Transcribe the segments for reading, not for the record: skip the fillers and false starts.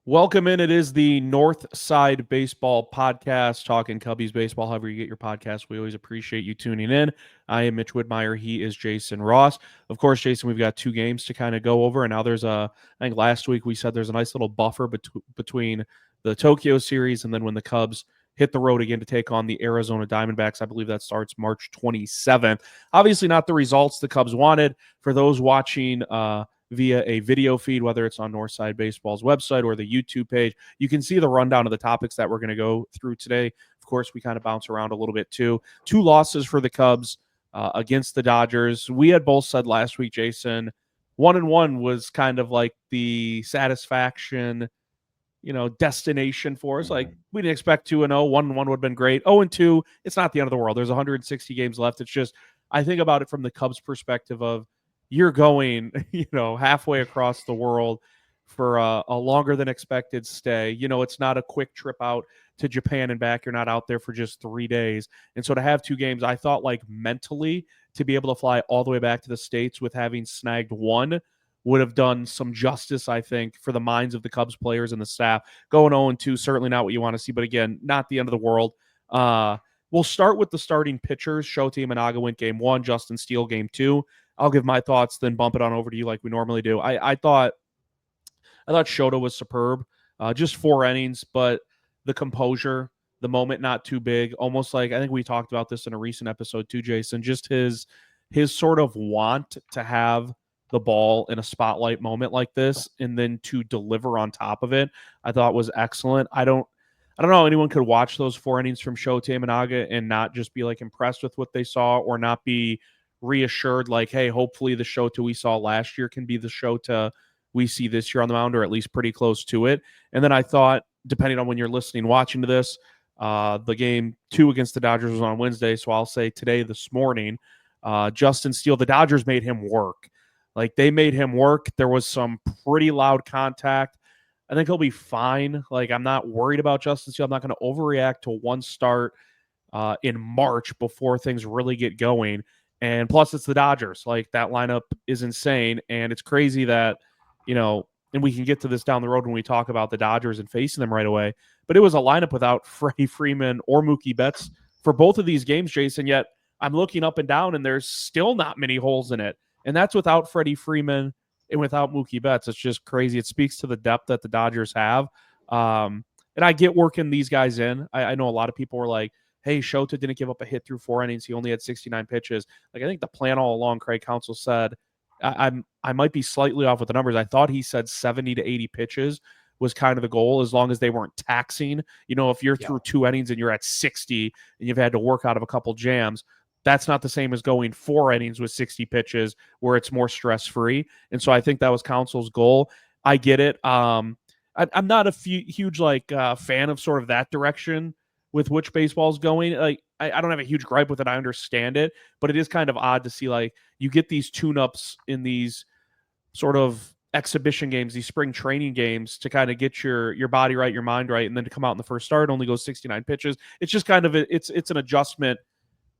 Welcome in. It is the North Side Baseball Podcast, talking Cubbies baseball. However you get your podcast, we always appreciate you tuning in. I am Mitch Whitmire. He is Jason Ross. Of course, Jason, we've got two games to kind of go over, and now there's I think last week we said there's a nice little buffer between the Tokyo series and then when the Cubs hit the road again to take on the Arizona Diamondbacks. I believe that starts March 27th. Obviously not the results the Cubs wanted. For those watching via a video feed, whether it's on Northside Baseball's website or the YouTube page, you can see the rundown of the topics that we're going to go through today. Of course, we kind of bounce around a little bit too. Two losses for the Cubs against the Dodgers. We had both said last week, Jason, 1-1 was kind of like the satisfaction, destination for us. Like, we didn't expect 2-0. 1-1 would have been great. 0-2, it's not the end of the world. There's 160 games left. It's just, I think about it from the Cubs perspective of, you're going, halfway across the world for a longer than expected stay. It's not a quick trip out to Japan and back. You're not out there for just 3 days. And so to have two games, I thought, like, mentally to be able to fly all the way back to the States with having snagged one would have done some justice, I think, for the minds of the Cubs players and the staff. Going 0-2, certainly not what you want to see, but again, not the end of the world. We'll start with the starting pitchers. Shota Imanaga went game 1, Justin Steele game 2. I'll give my thoughts, then bump it on over to you like we normally do. I thought Shota was superb. Just 4 innings, but the composure, the moment not too big, almost like, I think we talked about this in a recent episode too, Jason, just his sort of want to have the ball in a spotlight moment like this and then to deliver on top of it, I thought was excellent. I don't know how anyone could watch those 4 innings from Shota Imanaga and not just be like impressed with what they saw or not be reassured, like, hey, hopefully the Shota we saw last year can be the Shota we see this year on the mound, or at least pretty close to it. And then I thought, depending on when you're listening, watching to this, the game 2 against the Dodgers was on Wednesday, so I'll say today, this morning, Justin Steele, the Dodgers made him work. Like, they made him work. There was some pretty loud contact. I think he'll be fine. Like, I'm not worried about Justin Steele. I'm not going to overreact to one start in March before things really get going. And plus, it's the Dodgers. Like, that lineup is insane. And it's crazy that, and we can get to this down the road when we talk about the Dodgers and facing them right away. But it was a lineup without Freddie Freeman or Mookie Betts for both of these games, Jason. Yet I'm looking up and down, and there's still not many holes in it. And that's without Freddie Freeman and without Mookie Betts. It's just crazy. It speaks to the depth that the Dodgers have. And I get working these guys in. I know a lot of people were like, hey, Shota didn't give up a hit through 4 innings. He only had 69 pitches. Like, I think the plan all along, Craig Counsell said, I might be slightly off with the numbers. I thought he said 70 to 80 pitches was kind of the goal, as long as they weren't taxing. If you're through 2 innings and you're at 60 and you've had to work out of a couple jams, that's not the same as going 4 innings with 60 pitches where it's more stress-free. And so I think that was Counsell's goal. I get it. I'm not a huge fan of sort of that direction with which baseball's going. Like, I don't have a huge gripe with it. I understand it, but it is kind of odd to see, like, you get these tune-ups in these sort of exhibition games, these spring training games, to kind of get your body right, your mind right, and then to come out in the first start, only goes 69 pitches. It's just kind of it's an adjustment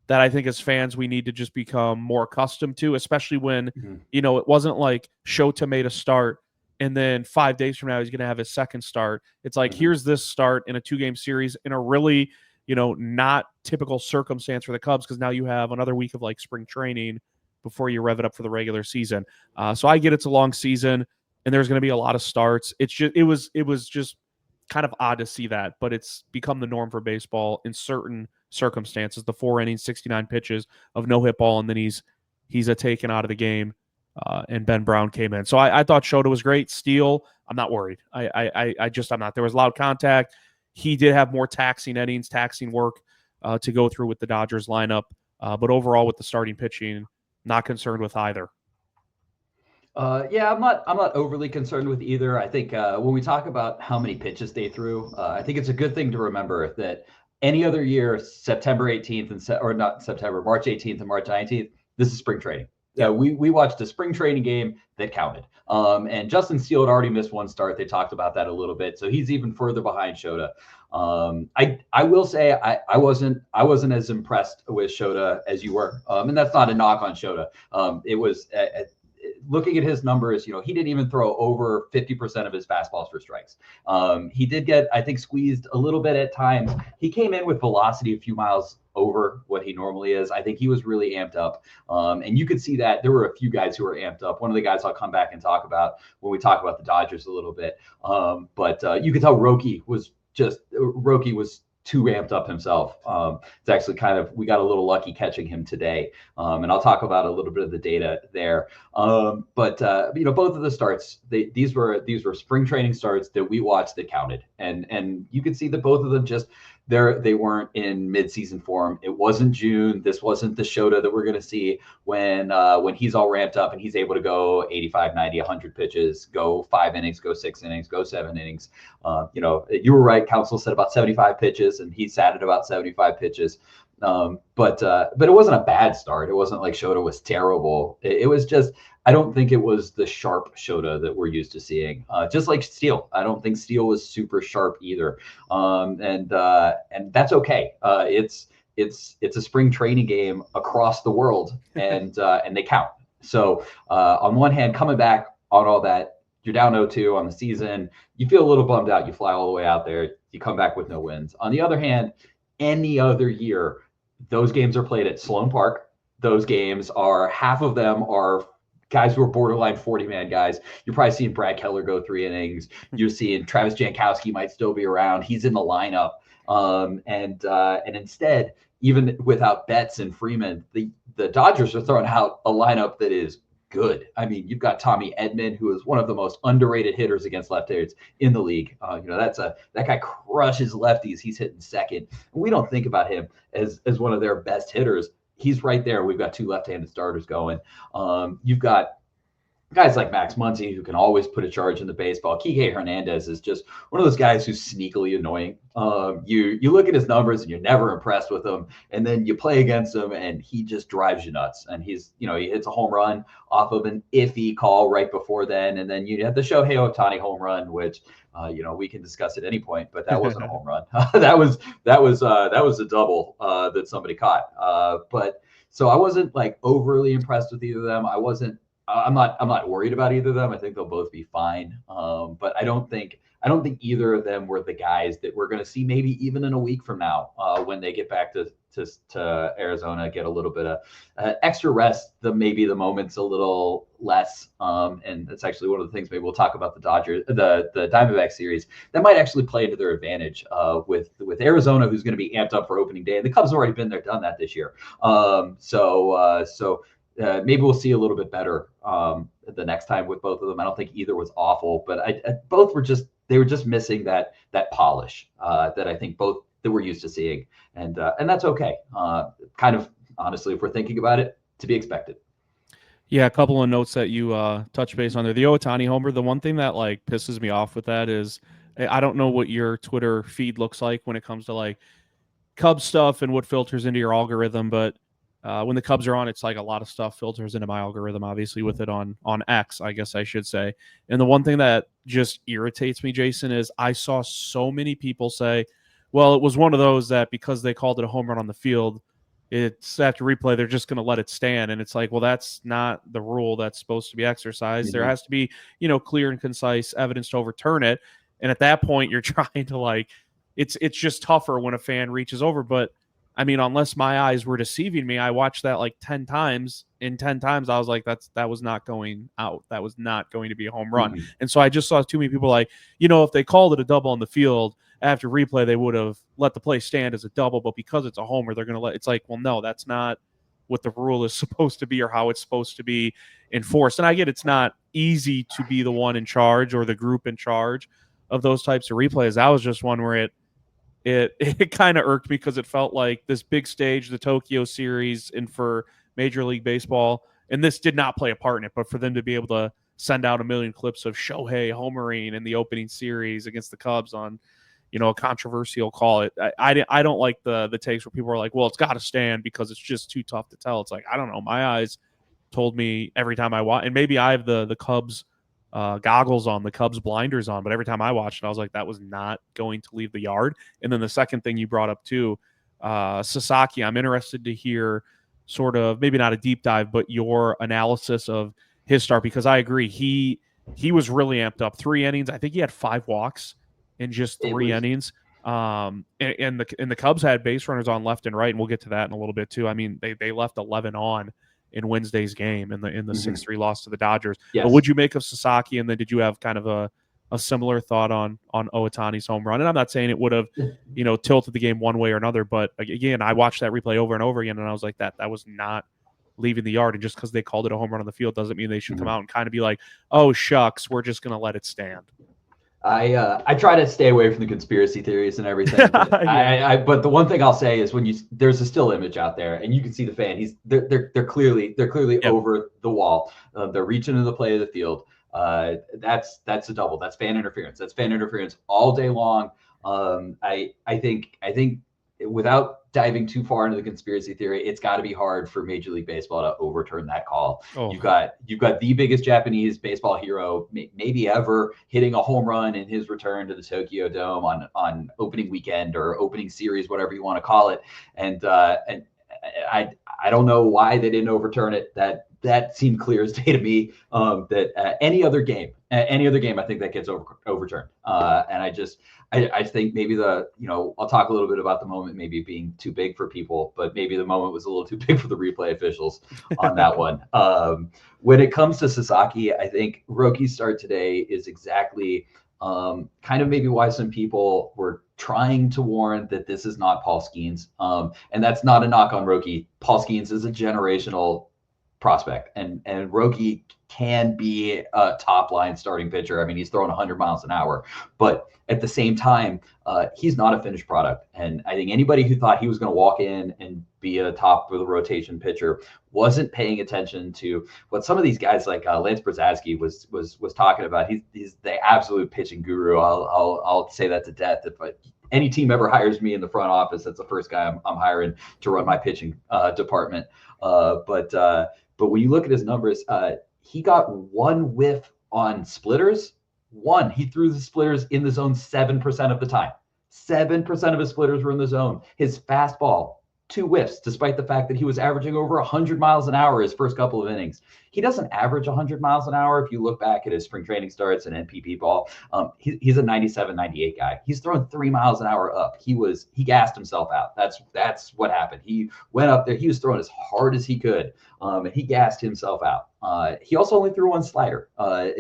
that I think as fans we need to just become more accustomed to, especially when, it wasn't like Shota made a start and then 5 days from now he's going to have his second start. It's like, here's this start in a 2-game series in a really, not typical circumstance for the Cubs, because now you have another week of like spring training before you rev it up for the regular season. So I get it's a long season and there's going to be a lot of starts. It was just kind of odd to see that, but it's become the norm for baseball in certain circumstances. The 4 innings, 69 pitches of no hit ball, and then he's taken out of the game. And Ben Brown came in. So I thought Shota was great. Steele, I'm not worried. I'm not. There was loud contact. He did have more taxing innings, taxing work to go through with the Dodgers lineup. But overall, with the starting pitching, not concerned with either. I'm not overly concerned with either. I think when we talk about how many pitches they threw, I think it's a good thing to remember that any other year, September 18th March 18th and March 19th, this is spring training. Yeah, we watched a spring training game that counted. And Justin Steele had already missed one start. They talked about that a little bit, so he's even further behind Shota. I will say I wasn't as impressed with Shota as you were, and that's not a knock on Shota. It was looking at his numbers, he didn't even throw over 50% of his fastballs for strikes. He did get, I think, squeezed a little bit at times. He came in with velocity a few miles over what he normally is. I think he was really amped up. And you could see that there were a few guys who were amped up. One of the guys I'll come back and talk about when we talk about the Dodgers a little bit. But you could tell Roki was too ramped up himself. It's actually we got a little lucky catching him today. And I'll talk about a little bit of the data there. But both of the starts, these were spring training starts that we watched that counted. And you could see that both of them they weren't in midseason form. It wasn't June. This wasn't the Shota that we're going to see when he's all ramped up and he's able to go 85, 90, 100 pitches, go 5 innings, go 6 innings, go 7 innings. You were right. Council said about 75 pitches, and he sat at about 75 pitches. But it wasn't a bad start. It wasn't like Shota was terrible. It was just, I don't think it was the sharp Shota that we're used to seeing. Just like Steele, I don't think Steele was super sharp either. And that's okay. It's a spring training game across the world, and they count. So on one hand, coming back on all that, you're down 0-2 on the season. You feel a little bummed out. You fly all the way out there. You come back with no wins. On the other hand, any other year, those games are played at Sloan Park. Those games half of them are guys who are borderline 40-man guys. You're probably seeing Brad Keller go 3 innings. You're seeing Travis Jankowski might still be around. He's in the lineup. And instead, even without Betts and Freeman, the Dodgers are throwing out a lineup that is good. I mean, you've got Tommy Edman, who is one of the most underrated hitters against left-handers in the league. That guy crushes lefties. He's hitting second. And we don't think about him as one of their best hitters. He's right there. We've got 2 left-handed starters going. You've got guys like Max Muncy, who can always put a charge in the baseball. Kike Hernandez is just one of those guys who's sneakily annoying. You look at his numbers and you're never impressed with him, and then you play against him and he just drives you nuts. And he hits a home run off of an iffy call right before then, and then you have the Shohei Ohtani home run, which we can discuss at any point, but that wasn't a home run. that was a double that somebody caught. But so I wasn't like overly impressed with either of them. I'm not worried about either of them. I think they'll both be fine. But I don't think either of them were the guys that we're going to see maybe even in a week from now when they get back to Arizona, get a little bit of extra rest. Maybe the moment's a little less. And that's actually one of the things maybe we'll talk about the Diamondbacks series that might actually play into their advantage with Arizona, who's going to be amped up for opening day. And the Cubs have already been there, done that this year. Maybe we'll see a little bit better the next time with both of them. I don't think either was awful, but both were just missing that polish that I think both that we're used to seeing, and that's okay. Kind of honestly, if we're thinking about it, to be expected. Yeah, a couple of notes that you touch base on there. The Ohtani homer. The one thing that like pisses me off with that is I don't know what your Twitter feed looks like when it comes to like Cubs stuff and what filters into your algorithm, but when the Cubs are on, it's like a lot of stuff filters into my algorithm, obviously, with it on X, I guess I should say. And the one thing that just irritates me, Jason, is I saw so many people say, well, it was one of those that because they called it a home run on the field, it's after replay, they're just going to let it stand. And it's like, well, that's not the rule that's supposed to be exercised. Mm-hmm. There has to be, clear and concise evidence to overturn it. And at that point, you're trying to like, it's just tougher when a fan reaches over. But I mean, unless my eyes were deceiving me, I watched that like 10 times. In 10 times, I was like, that was not going out. That was not going to be a home run. Mm-hmm. And so I just saw too many people like, if they called it a double on the field after replay, they would have let the play stand as a double. But because it's a homer, they're going to it's like, well, no, that's not what the rule is supposed to be or how it's supposed to be enforced. And I get it's not easy to be the one in charge or the group in charge of those types of replays. That was just one where it kind of irked me because it felt like this big stage, the Tokyo series, and for Major League Baseball, and this did not play a part in it, but for them to be able to send out a million clips of Shohei homering in the opening series against the Cubs on, a controversial call. I don't like the takes where people are like, well, it's got to stand because it's just too tough to tell. It's like, I don't know. My eyes told me every time I watch, and maybe I have the Cubs goggles on, the Cubs blinders on, but every time I watched it, I was like, that was not going to leave the yard. And then the second thing you brought up too, Sasaki, I'm interested to hear sort of maybe not a deep dive, but your analysis of his start, because I agree he was really amped up. 3 innings. I think he had 5 walks in just It 3 innings. And the Cubs had base runners on left and right, and we'll get to that in a little bit too. I mean, they left 11 on in Wednesday's game in the 6-3 loss to the Dodgers. But Yes. what'd you make of Sasaki? And then did you have kind of a similar thought on Ohtani's home run? And I'm not saying it would have, tilted the game one way or another, but again, I watched that replay over and over again, and I was like, that was not leaving the yard. And just because they called it a home run on the field doesn't mean they should come out and kind of be like, oh shucks, we're just gonna let it stand. I try to stay away from the conspiracy theories and everything. But, Yeah. but the one thing I'll say is there's a still image out there, and you can see the fan. They're clearly yep. over the wall. They're reaching into the play of the field. That's a double. That's fan interference. That's fan interference all day long. I think without diving too far into the conspiracy theory, it's got to be hard for Major League Baseball to overturn that call. Oh. You've got the biggest Japanese baseball hero maybe ever hitting a home run in his return to the Tokyo Dome on opening weekend or opening series, whatever you want to call it. And I don't know why they didn't overturn it. That seemed clear as day to me. That any other game, I think that gets overturned. And I think maybe I'll talk a little bit about the moment maybe being too big for people, but maybe the moment was a little too big for the replay officials on that one. When it comes to Sasaki, I think Roki's start today is exactly kind of maybe why some people were trying to warn that this is not Paul Skeens. And that's not a knock on Roki. Paul Skeens is a generational prospect, and Roki can be a top line starting pitcher. I mean, he's throwing 100 miles an hour, but at the same time, he's not a finished product. And I think anybody who thought he was going to walk in and be a top of the rotation pitcher wasn't paying attention to what some of these guys like Lance Brzezinski was talking about. He's the absolute pitching guru. I'll say that to death. If any team ever hires me in the front office, that's the first guy I'm hiring to run my pitching department. But when you look at his numbers, he got one whiff on splitters. One, he threw the splitters in the zone 7% of the time. 7% of his splitters were in the zone. His fastball, 2 whiffs, despite the fact that he was averaging over 100 miles an hour his first couple of innings. He doesn't average 100 miles an hour. If you look back at his spring training starts and NPB ball, he's a 97, 98 guy. He's throwing 3 miles an hour up. He gassed himself out. That's what happened. He went up there. He was throwing as hard as he could. And he gassed himself out. He also only threw one slider,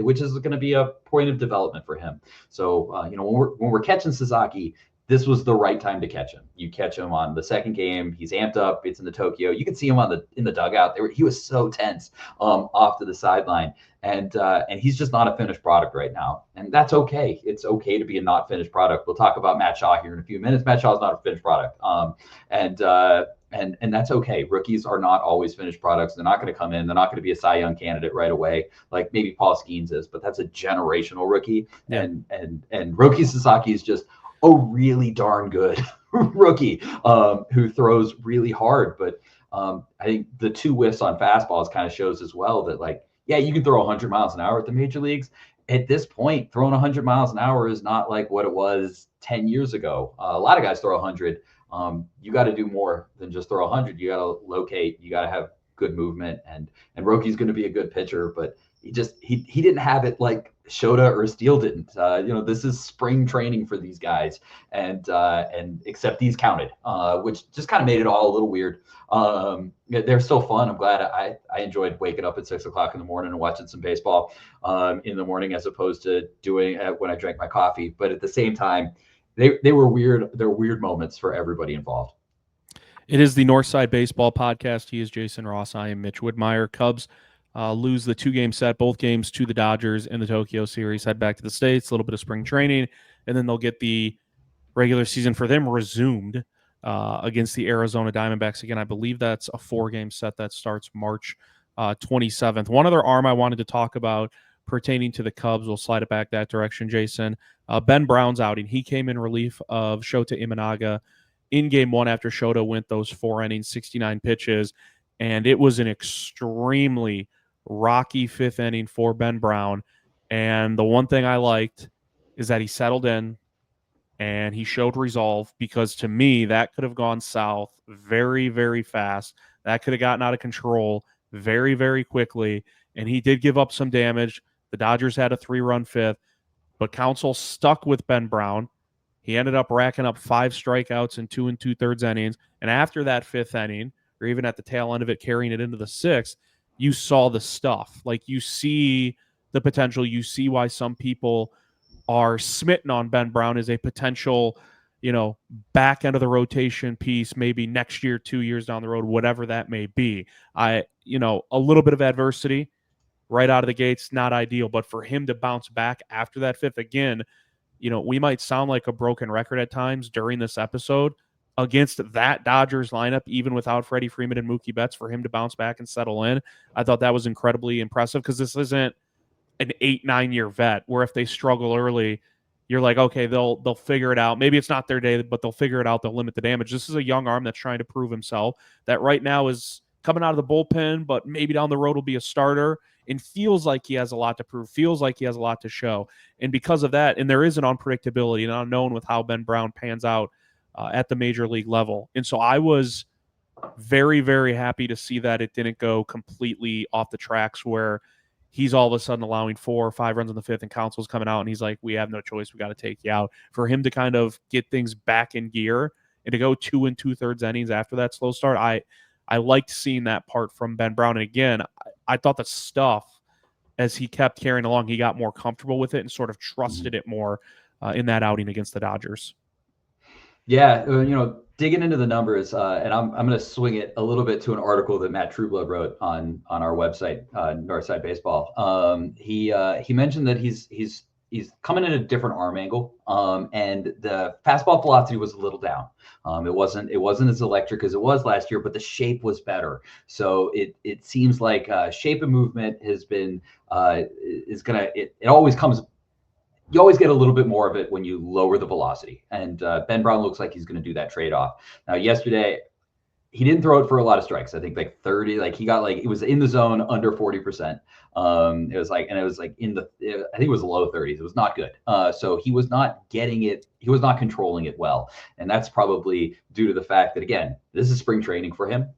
which is going to be a point of development for him. So, when we're catching Sasaki, this was the right time to catch him. You catch him on the second game. He's amped up. It's in the Tokyo. You can see him in the dugout. He was so tense off to the sideline. And he's just not a finished product right now. And that's okay. It's okay to be a not finished product. We'll talk about Matt Shaw here in a few minutes. Matt Shaw's not a finished product. And that's okay. Rookies are not always finished products. They're not going to come in. They're not going to be a Cy Young candidate right away, like maybe Paul Skeens is, but that's a generational rookie. Yeah. And Roki Sasaki is just a really darn good rookie who throws really hard. But I think the 2 whiffs on fastballs kind of shows as well that, you can throw 100 miles an hour at the major leagues. At this point, throwing 100 miles an hour is not like what it was 10 years ago. A lot of guys throw 100. You got to do more than just throw 100. You got to locate. You got to have good movement. And Roki's going to be a good pitcher, but he didn't have it like Shota or Steele didn't. This is spring training for these guys, and except these counted, which just kind of made it all a little weird. They're still fun. I'm glad I enjoyed waking up at 6 o'clock in the morning and watching some baseball in the morning as opposed to doing it when I drank my coffee. But at the same time, they were weird. They're weird moments for everybody involved. It is the Northside Baseball Podcast. He is Jason Ross. I am Mitch Whitmire. Cubs lose the 2-game set, both games to the Dodgers in the Tokyo series, head back to the States, a little bit of spring training, and then they'll get the regular season for them resumed against the Arizona Diamondbacks. Again, I believe that's a 4-game set that starts March 27th. One other arm I wanted to talk about pertaining to the Cubs, we'll slide it back that direction, Jason. Ben Brown's outing. He came in relief of Shota Imanaga in game 1 after Shota went those 4 innings, 69 pitches, and it was an extremely rocky 5th inning for Ben Brown. And the one thing I liked is that he settled in and he showed resolve, because to me, that could have gone south very, very fast. That could have gotten out of control very, very quickly. and he did give up some damage. The Dodgers had a 3-run fifth, but Counsell stuck with Ben Brown. He ended up racking up 5 strikeouts in 2 2/3 innings. And after that 5th inning, or even at the tail end of it, carrying it into the 6th, you saw the stuff. Like, you see the potential. You see why some people are smitten on Ben Brown as a potential, back end of the rotation piece, maybe next year, 2 years down the road, whatever that may be. A little bit of adversity right out of the gates, not ideal, but for him to bounce back after that 5th, again, we might sound like a broken record at times during this episode against that Dodgers lineup, even without Freddie Freeman and Mookie Betts, for him to bounce back and settle in. I thought that was incredibly impressive, because this isn't an 8-9 year vet where if they struggle early, you're like, okay, they'll figure it out. Maybe it's not their day, but they'll figure it out. They'll limit the damage. This is a young arm that's trying to prove himself, that right now is coming out of the bullpen, but maybe down the road will be a starter, and feels like he has a lot to prove, feels like he has a lot to show. And because of that, and there is an unpredictability and unknown with how Ben Brown pans out at the major league level. And so I was very, very happy to see that it didn't go completely off the tracks, where he's all of a sudden allowing 4 or 5 runs in the 5th, and Counsell's coming out and he's like, we have no choice, we got to take you out. For him to kind of get things back in gear and to go 2 2/3 innings after that slow start, I liked seeing that part from Ben Brown. And again, I thought the stuff, as he kept carrying along, he got more comfortable with it and sort of trusted it more in that outing against the Dodgers. Yeah, digging into the numbers, and I'm going to swing it a little bit to an article that Matt Trueblood wrote on our website, Northside Baseball. He mentioned that he's coming in a different arm angle, and the fastball velocity was a little down. It wasn't as electric as it was last year, but the shape was better. So it seems like shape and movement has been it always comes. You always get a little bit more of it when you lower the velocity. And Ben Brown looks like he's going to do that trade-off. Now, yesterday, he didn't throw it for a lot of strikes. I think like 30, like he got like, it was in the zone under 40%. It was like I think it was low 30s. It was not good. So he was not getting it. He was not controlling it well. And that's probably due to the fact that, again, this is spring training for him.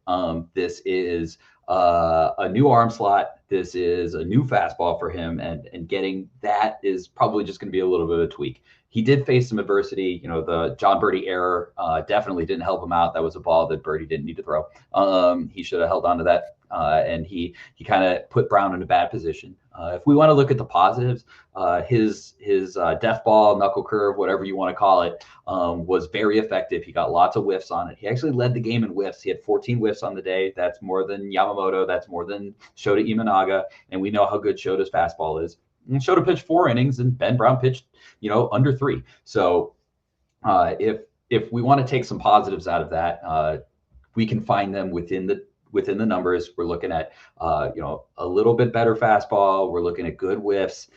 This is a new arm slot. This is a new fastball for him, and getting that is probably just going to be a little bit of a tweak. He did face some adversity. The John Birdie error definitely didn't help him out. That was a ball that Birdie didn't need to throw. He should have held on to that, and he kind of put Brown in a bad position. If we want to look at the positives, his death ball, knuckle curve, whatever you want to call it, was very effective. He got lots of whiffs on it. He actually led the game in whiffs. He had 14 whiffs on the day. That's more than Yamamoto. That's more than Shota Imanaga. And we know how good Shota's fastball is. And Shota pitched 4 innings, and Ben Brown pitched, under 3. So if we want to take some positives out of that, we can find them within the numbers. We're looking at a little bit better fastball. We're looking at good whiffs.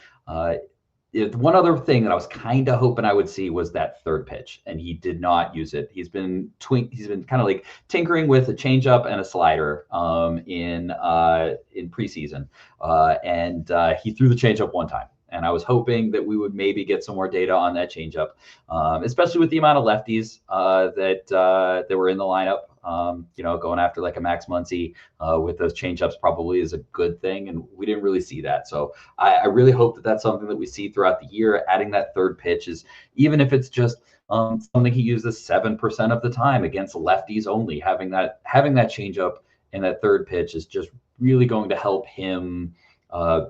One other thing that I was kind of hoping I would see was that third pitch, and he did not use it. He's been kind of like tinkering with a changeup and a slider in preseason, and he threw the changeup one time. And I was hoping that we would maybe get some more data on that changeup, especially with the amount of lefties that were in the lineup. Going after like a Max Muncy with those changeups probably is a good thing, and we didn't really see that. So I really hope that that's something that we see throughout the year. Adding that third pitch is, even if it's just something he uses 7% of the time against lefties only, having that changeup and that third pitch is just really going to help him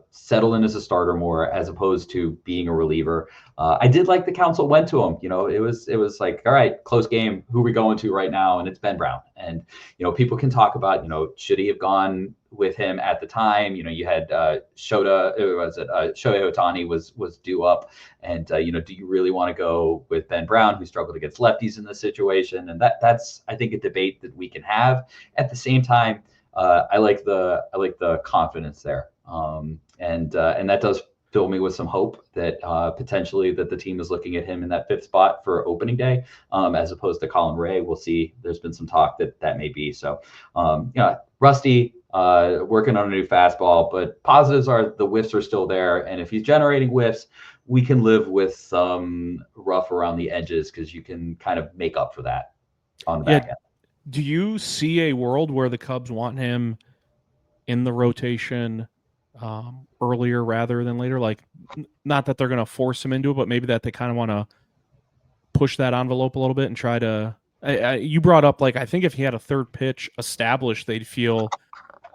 settle in as a starter more, as opposed to being a reliever. I did like the Counsell went to him. It was like, all right, close game. Who are we going to right now? And it's Ben Brown. And people can talk about, should he have gone with him at the time? You had Shota. Shohei Ohtani was due up, and do you really want to go with Ben Brown, who struggled against lefties in this situation? And that's, I think, a debate that we can have. At the same time, I like the confidence there. And that does fill me with some hope that potentially that the team is looking at him in that 5th spot for opening day, as opposed to Colin Ray. We'll see. There's been some talk that may be. So, Rusty working on a new fastball, but positives are the whiffs are still there. And if he's generating whiffs, we can live with some rough around the edges, because you can kind of make up for that on the back end. Do you see a world where the Cubs want him in the rotation earlier rather than later. Like, not that they're going to force him into it, but maybe that they kind of want to push that envelope a little bit and try to. You brought up, like, I think if he had a third pitch established, they'd feel,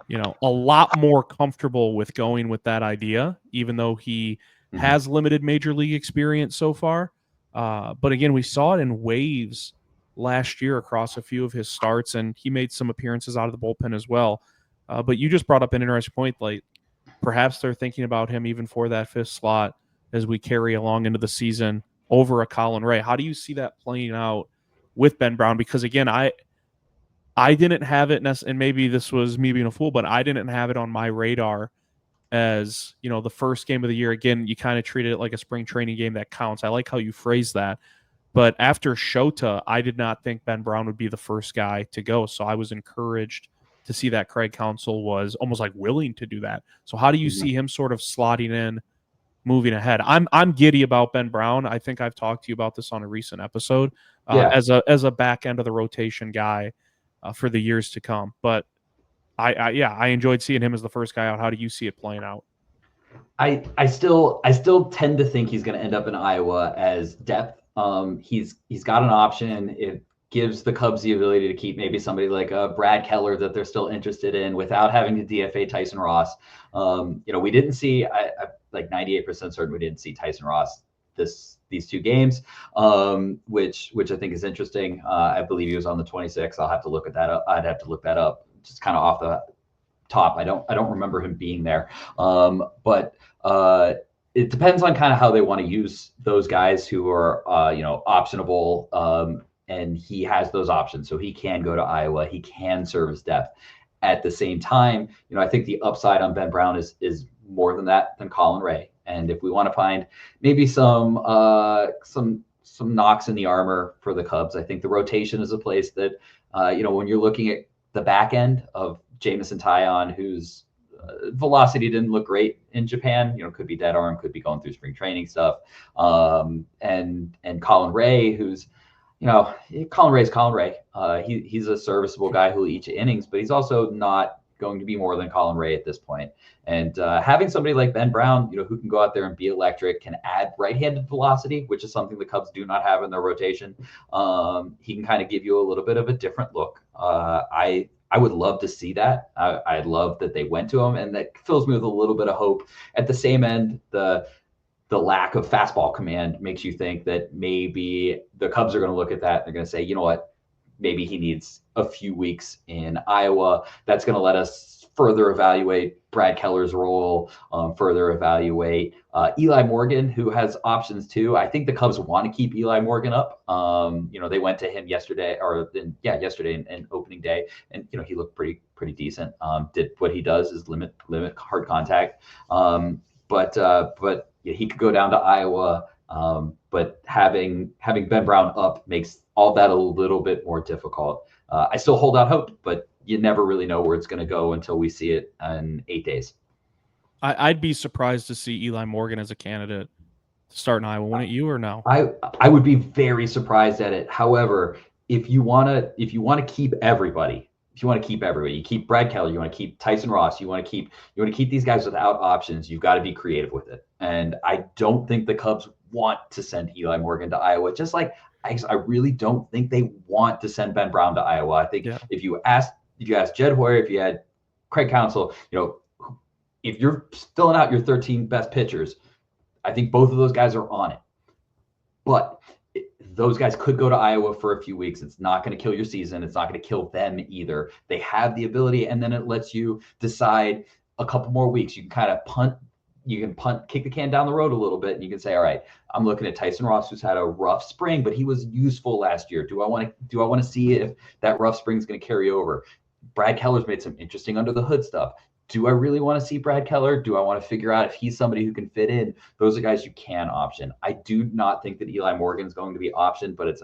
a lot more comfortable with going with that idea, even though he has limited major league experience so far. But again, we saw it in waves last year across a few of his starts, and he made some appearances out of the bullpen as well. But you just brought up an interesting point. Like, perhaps they're thinking about him even for that fifth slot as we carry along into the season over a Colin Ray. How do you see that playing out with Ben Brown? Because again, I didn't have it, and maybe this was me being a fool, but I didn't have it on my radar as, the first game of the year. Again, you kind of treated it like a spring training game that counts. I like how you phrase that. But after Shota, I did not think Ben Brown would be the first guy to go. So I was encouraged to see that Craig Counsell was almost like willing to do that. So how do you see him sort of slotting in moving ahead? I'm giddy about Ben Brown. I think I've talked to you about this on a recent episode as a back end of the rotation guy for the years to come. But I enjoyed seeing him as the first guy out. How do you see it playing out? I still tend to think he's going to end up in Iowa as depth. He's got an option. It gives the Cubs the ability to keep maybe somebody like Brad Keller that they're still interested in without having to DFA Tyson Ross. We didn't see, I like 98% certain we didn't see Tyson Ross these two games, which I think is interesting. I believe he was on the 26th. I'll have to look at that up. I'd have to look that up just kind of off the top. I don't remember him being there. But it depends on kind of how they want to use those guys who are, optionable. And he has those options. So he can go to Iowa. He can serve as depth. At the same time, I think the upside on Ben Brown is more than that, than Colin Ray. And if we want to find maybe some knocks in the armor for the Cubs, I think the rotation is a place that, when you're looking at the back end of Jameson Taillon, whose velocity didn't look great in Japan, could be dead arm, could be going through spring training stuff. And Colin Ray, who's, Colin Ray's Colin Ray. He's a serviceable guy who'll eat you innings, but he's also not going to be more than Colin Ray at this point. And having somebody like Ben Brown, who can go out there and be electric, can add right-handed velocity, which is something the Cubs do not have in their rotation. He can kind of give you a little bit of a different look. I would love to see that. I love that they went to him, and that fills me with a little bit of hope. At the same end, the lack of fastball command makes you think that maybe the Cubs are going to look at that. They're going to say, you know what, maybe he needs a few weeks in Iowa. That's going to let us further evaluate Brad Keller's role, further evaluate Eli Morgan, who has options too. I think the Cubs want to keep Eli Morgan up. They went to him yesterday in opening day, and he looked pretty decent. Did what he does is limit hard contact. But he could go down to Iowa. But having Ben Brown up makes all that a little bit more difficult. I still hold out hope, but you never really know where it's going to go until we see it in 8 days. I'd be surprised to see Eli Morgan as a candidate to start in Iowa. Wouldn't you, or no? I would be very surprised at it. However, if you want to keep everybody, you keep Brad Keller, you want to keep Tyson Ross, you want to keep these guys without options, you've got to be creative with it. And I don't think the Cubs want to send Eli Morgan to Iowa, just like I really don't think they want to send Ben Brown to Iowa. I think if you ask Jed Hoyer, if you had Craig Counsell, if you're filling out your 13 best pitchers, I think both of those guys are on it. But those guys could go to Iowa for a few weeks. It's not going to kill your season. It's not going to kill them either. They have the ability, and then it lets you decide a couple more weeks. You can kind of punt. You can kick the can down the road a little bit, and you can say, all right, I'm looking at Tyson Ross, who's had a rough spring, but he was useful last year. Do I want to see if that rough spring is going to carry over? Brad Keller's made some interesting under the hood stuff. Do I really want to see Brad Keller? Do I want to figure out if he's somebody who can fit in? Those are guys you can option. I do not think that Eli Morgan is going to be optioned, but it's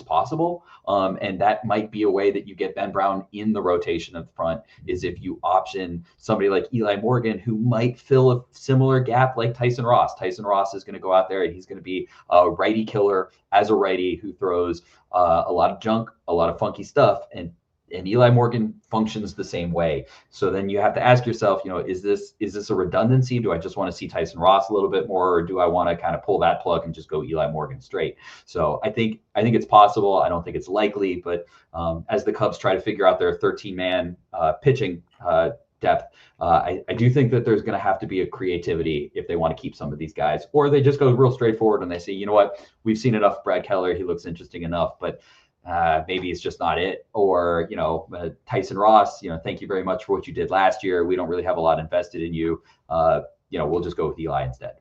possible. And that might be a way that you get Ben Brown in the rotation at the front, is if you option somebody like Eli Morgan, who might fill a similar gap like Tyson Ross. Tyson Ross is going to go out there and he's going to be a righty killer as a righty who throws a lot of junk, a lot of funky stuff. And And Eli Morgan functions the same way. So then you have to ask yourself, is this a redundancy? Do I just want to see Tyson Ross a little bit more, or do I want to kind of pull that plug and just go Eli Morgan straight? So I think it's possible. I don't think it's likely, but as the Cubs try to figure out their 13-man pitching depth, I do think that there's going to have to be a creativity if they want to keep some of these guys, or they just go real straightforward and they say, you know what, we've seen enough Brad Keller. He looks interesting enough, but maybe it's just not it. Or, Tyson Ross, thank you very much for what you did last year. We don't really have a lot invested in you. We'll just go with Eli instead.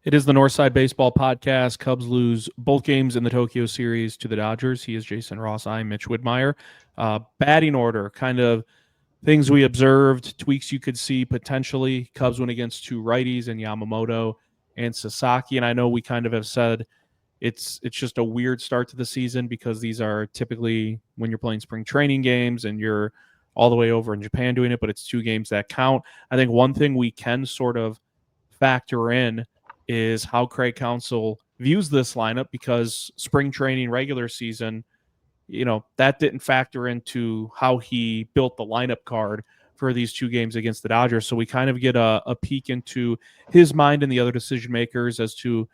It is the Northside Baseball Podcast. Cubs lose both games in the Tokyo series to the Dodgers. He is Jason Ross. I'm Mitch Widmeyer. Batting order, kind of things we observed, tweaks you could see potentially. Cubs went against two righties in Yamamoto and Sasaki. And I know we kind of have said it's just a weird start to the season because these are typically when you're playing spring training games and you're all the way over in Japan doing it, but it's two games that count. I think one thing we can sort of factor in is how Craig Counsell views this lineup, because spring training, regular season, that didn't factor into how he built the lineup card for these two games against the Dodgers. So we kind of get a peek into his mind and the other decision makers as to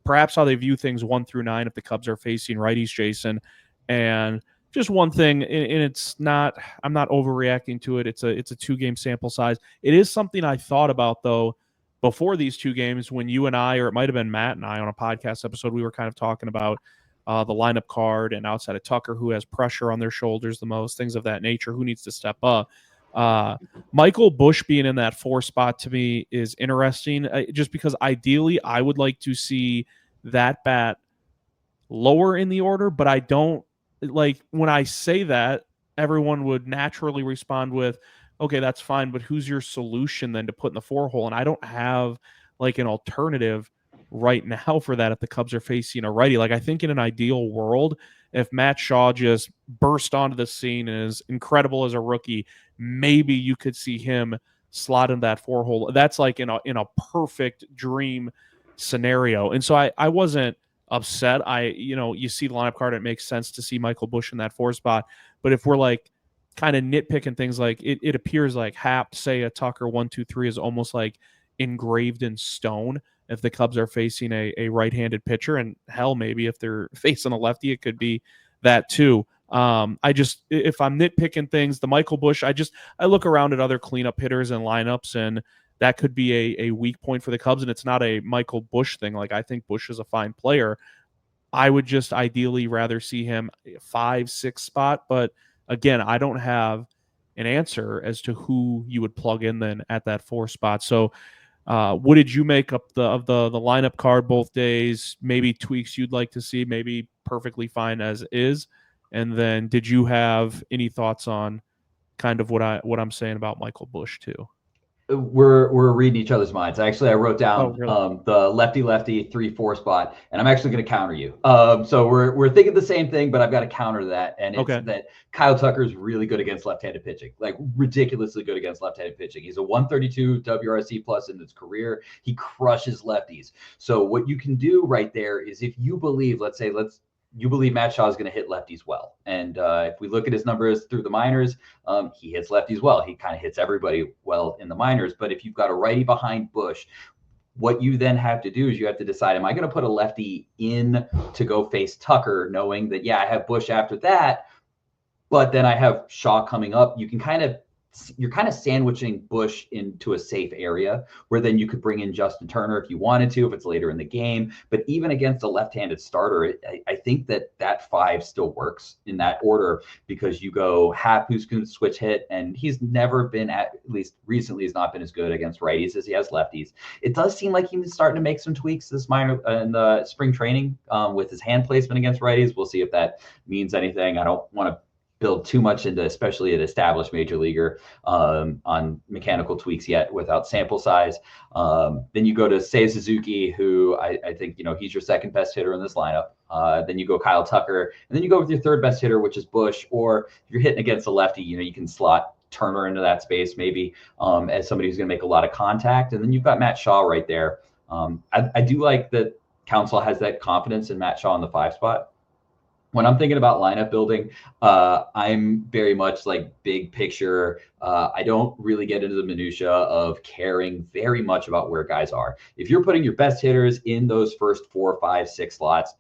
perhaps how they view things 1 through 9 if the Cubs are facing righties, Jason. And just one thing, and it's not, I'm not overreacting to it. It's a 2-game sample size. It is something I thought about, though, before these 2 games when you and I, or it might have been Matt and I on a podcast episode, we were kind of talking about the lineup card and outside of Tucker, who has pressure on their shoulders the most, things of that nature, who needs to step up. Michael Busch being in that 4 spot to me is interesting, just because ideally I would like to see that bat lower in the order, but I don't like when I say that, everyone would naturally respond with, okay, that's fine, but who's your solution then to put in the 4 hole? And I don't have like an alternative right now for that if the Cubs are facing a righty. Like, I think in an ideal world, if Matt Shaw just burst onto the scene and is incredible as a rookie, maybe you could see him slot in that 4 hole. That's like in a perfect dream scenario. And so I wasn't upset. You see the lineup card, it makes sense to see Michael Busch in that 4 spot. But if we're like kind of nitpicking things, like it appears like Hap, say a Tucker 1, 2, 3 is almost like engraved in stone if the Cubs are facing a right-handed pitcher. And hell, maybe if they're facing a lefty, it could be that too. If I'm nitpicking things, the Michael Busch, I look around at other cleanup hitters and lineups, and that could be a weak point for the Cubs. And it's not a Michael Busch thing. Like, I think Busch is a fine player. I would just ideally rather see him 5, 6 spot. But again, I don't have an answer as to who you would plug in then at that 4 spot. So what did you make up of the lineup card both days? Maybe tweaks you'd like to see, maybe perfectly fine as is. And then did you have any thoughts on kind of what I'm saying about Michael Busch too? We're reading each other's minds. Actually, I wrote down really? the lefty 3-4 spot, and I'm actually going to counter you. So we're thinking the same thing, but I've got to counter that, and it's that Kyle Tucker is really good against left-handed pitching, like ridiculously good against left-handed pitching. He's a 132 WRC plus in his career. He crushes lefties. So what you can do right there is, if you believe, you believe Matt Shaw is going to hit lefties well. And if we look at his numbers through the minors, he hits lefties well. He kind of hits everybody well in the minors. But if you've got a righty behind Busch, what you then have to do is you have to decide, am I going to put a lefty in to go face Tucker, knowing that, I have Busch after that, but then I have Shaw coming up. You're kind of sandwiching Busch into a safe area where then you could bring in Justin Turner if you wanted to, if it's later in the game. But even against a left-handed starter, I think that 5 still works in that order, because you go Hap, who's going to switch hit, and he's never been, at least recently, has not been as good against righties as he has lefties. It does seem like he's starting to make some tweaks this minor in the spring training with his hand placement against righties. We'll see if that means anything. I don't want to build too much into, especially an established major leaguer, on mechanical tweaks yet without sample size. Then you go to Seiya Suzuki, who I think, he's your second best hitter in this lineup. Then you go Kyle Tucker, and then you go with your third best hitter, which is Busch. Or if you're hitting against a lefty, you can slot Turner into that space maybe as somebody who's going to make a lot of contact. And then you've got Matt Shaw right there. I do like that Counsell has that confidence in Matt Shaw in the 5 spot. when I'm thinking about lineup building, I'm very much like big picture. I don't really get into the minutia of caring very much about where guys are. If you're putting your best hitters in those first 4, 5, 6 slots,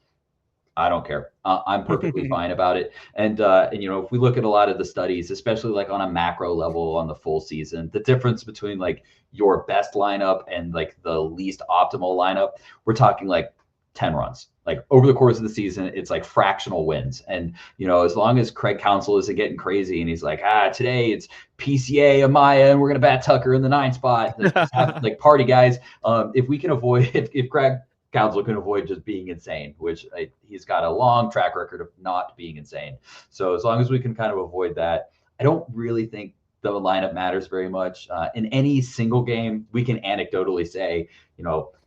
I don't care. I'm perfectly fine about it. And if we look at a lot of the studies, especially like on a macro level on the full season, the difference between like your best lineup and like the least optimal lineup, we're talking like 10 runs. Like over the course of the season, it's like fractional wins. And, as long as Craig Counsell isn't getting crazy and he's like, today it's PCA, Amaya, and we're going to bat Tucker in the 9 spot. Let's have like party guys. If we can avoid, if Craig Counsell can avoid just being insane, which he's got a long track record of not being insane. So as long as we can kind of avoid that, I don't really think the lineup matters very much. In any single game, we can anecdotally say,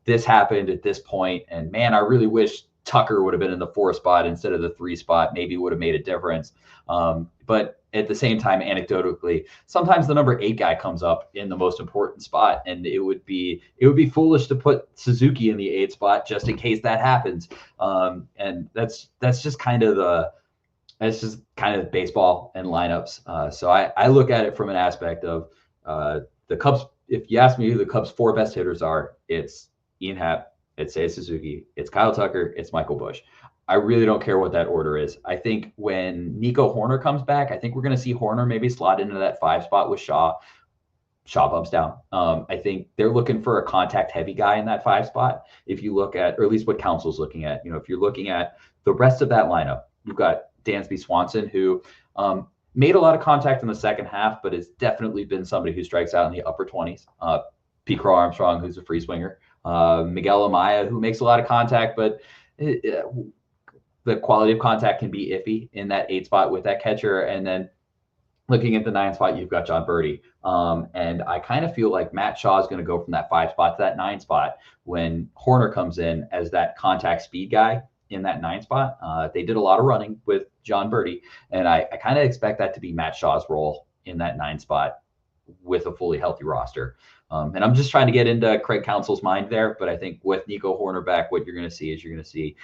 this happened at this point, and man, I really wish Tucker would have been in the 4 spot instead of the 3 spot. Maybe would have made a difference. But at the same time, anecdotally, sometimes the number 8 guy comes up in the most important spot, and it would be foolish to put Suzuki in the 8 spot just in case that happens. And that's just kind of baseball and lineups. So I look at it from an aspect of the Cubs. If you ask me who the Cubs' 4 best hitters are, it's Ian Happ, it's Seiya Suzuki, it's Kyle Tucker, it's Michael Busch. I really don't care what that order is. I think when Nico Hoerner comes back, I think we're going to see Hoerner maybe slot into that 5 spot with Shaw. Shaw bumps down. I think they're looking for a contact heavy guy in that 5 spot. If you look at, or at least what Counsell's looking at, if you're looking at the rest of that lineup, you've got Dansby Swanson, who made a lot of contact in the second half, but has definitely been somebody who strikes out in the upper 20s. Pete Crow Armstrong, who's a free swinger. Miguel Amaya, who makes a lot of contact, but the quality of contact can be iffy in that 8 spot with that catcher. And then looking at the 9 spot, you've got John Birdie. And I kind of feel like Matt Shaw is going to go from that 5 spot to that 9 spot when Hoerner comes in as that contact speed guy in that 9 spot. They did a lot of running with John Birdie, and I kind of expect that to be Matt Shaw's role in that 9 spot with a fully healthy roster. And I'm just trying to get into Craig Counsell's mind there, but I think with Nico Hoerner back, what you're going to see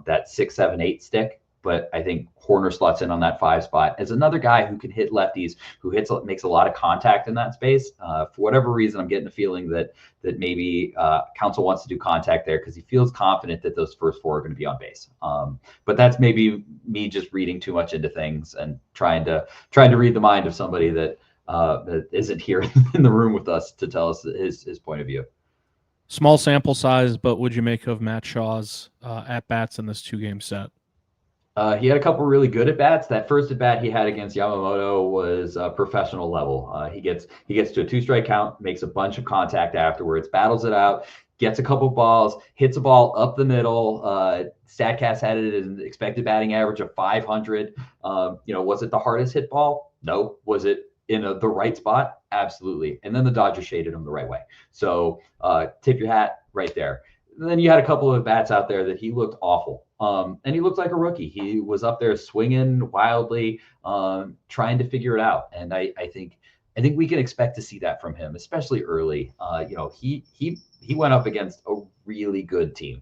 that 6, 7, 8 stick. But I think Hoerner slots in on that 5 spot as another guy who can hit lefties, who makes a lot of contact in that space. For whatever reason, I'm getting a feeling that maybe Counsell wants to do contact there because he feels confident that those first 4 are going to be on base. But that's maybe me just reading too much into things and trying to read the mind of somebody that isn't here in the room with us to tell us his point of view. Small sample size, but would you make of Matt Shaw's at-bats in this 2-game set? He had a couple really good at-bats. That first at-bat he had against Yamamoto was professional level. He gets to a 2-strike count, makes a bunch of contact afterwards, battles it out, gets a couple balls, hits a ball up the middle. StatCast had it as an expected batting average of 500. Was it the hardest hit ball? No. Was it in the right spot? Absolutely. And then the Dodgers shaded him the right way. So tip your hat right there. And then you had a couple of bats out there that he looked awful. And he looked like a rookie. He was up there swinging wildly, trying to figure it out. And I think we can expect to see that from him, especially early. He went up against a really good team.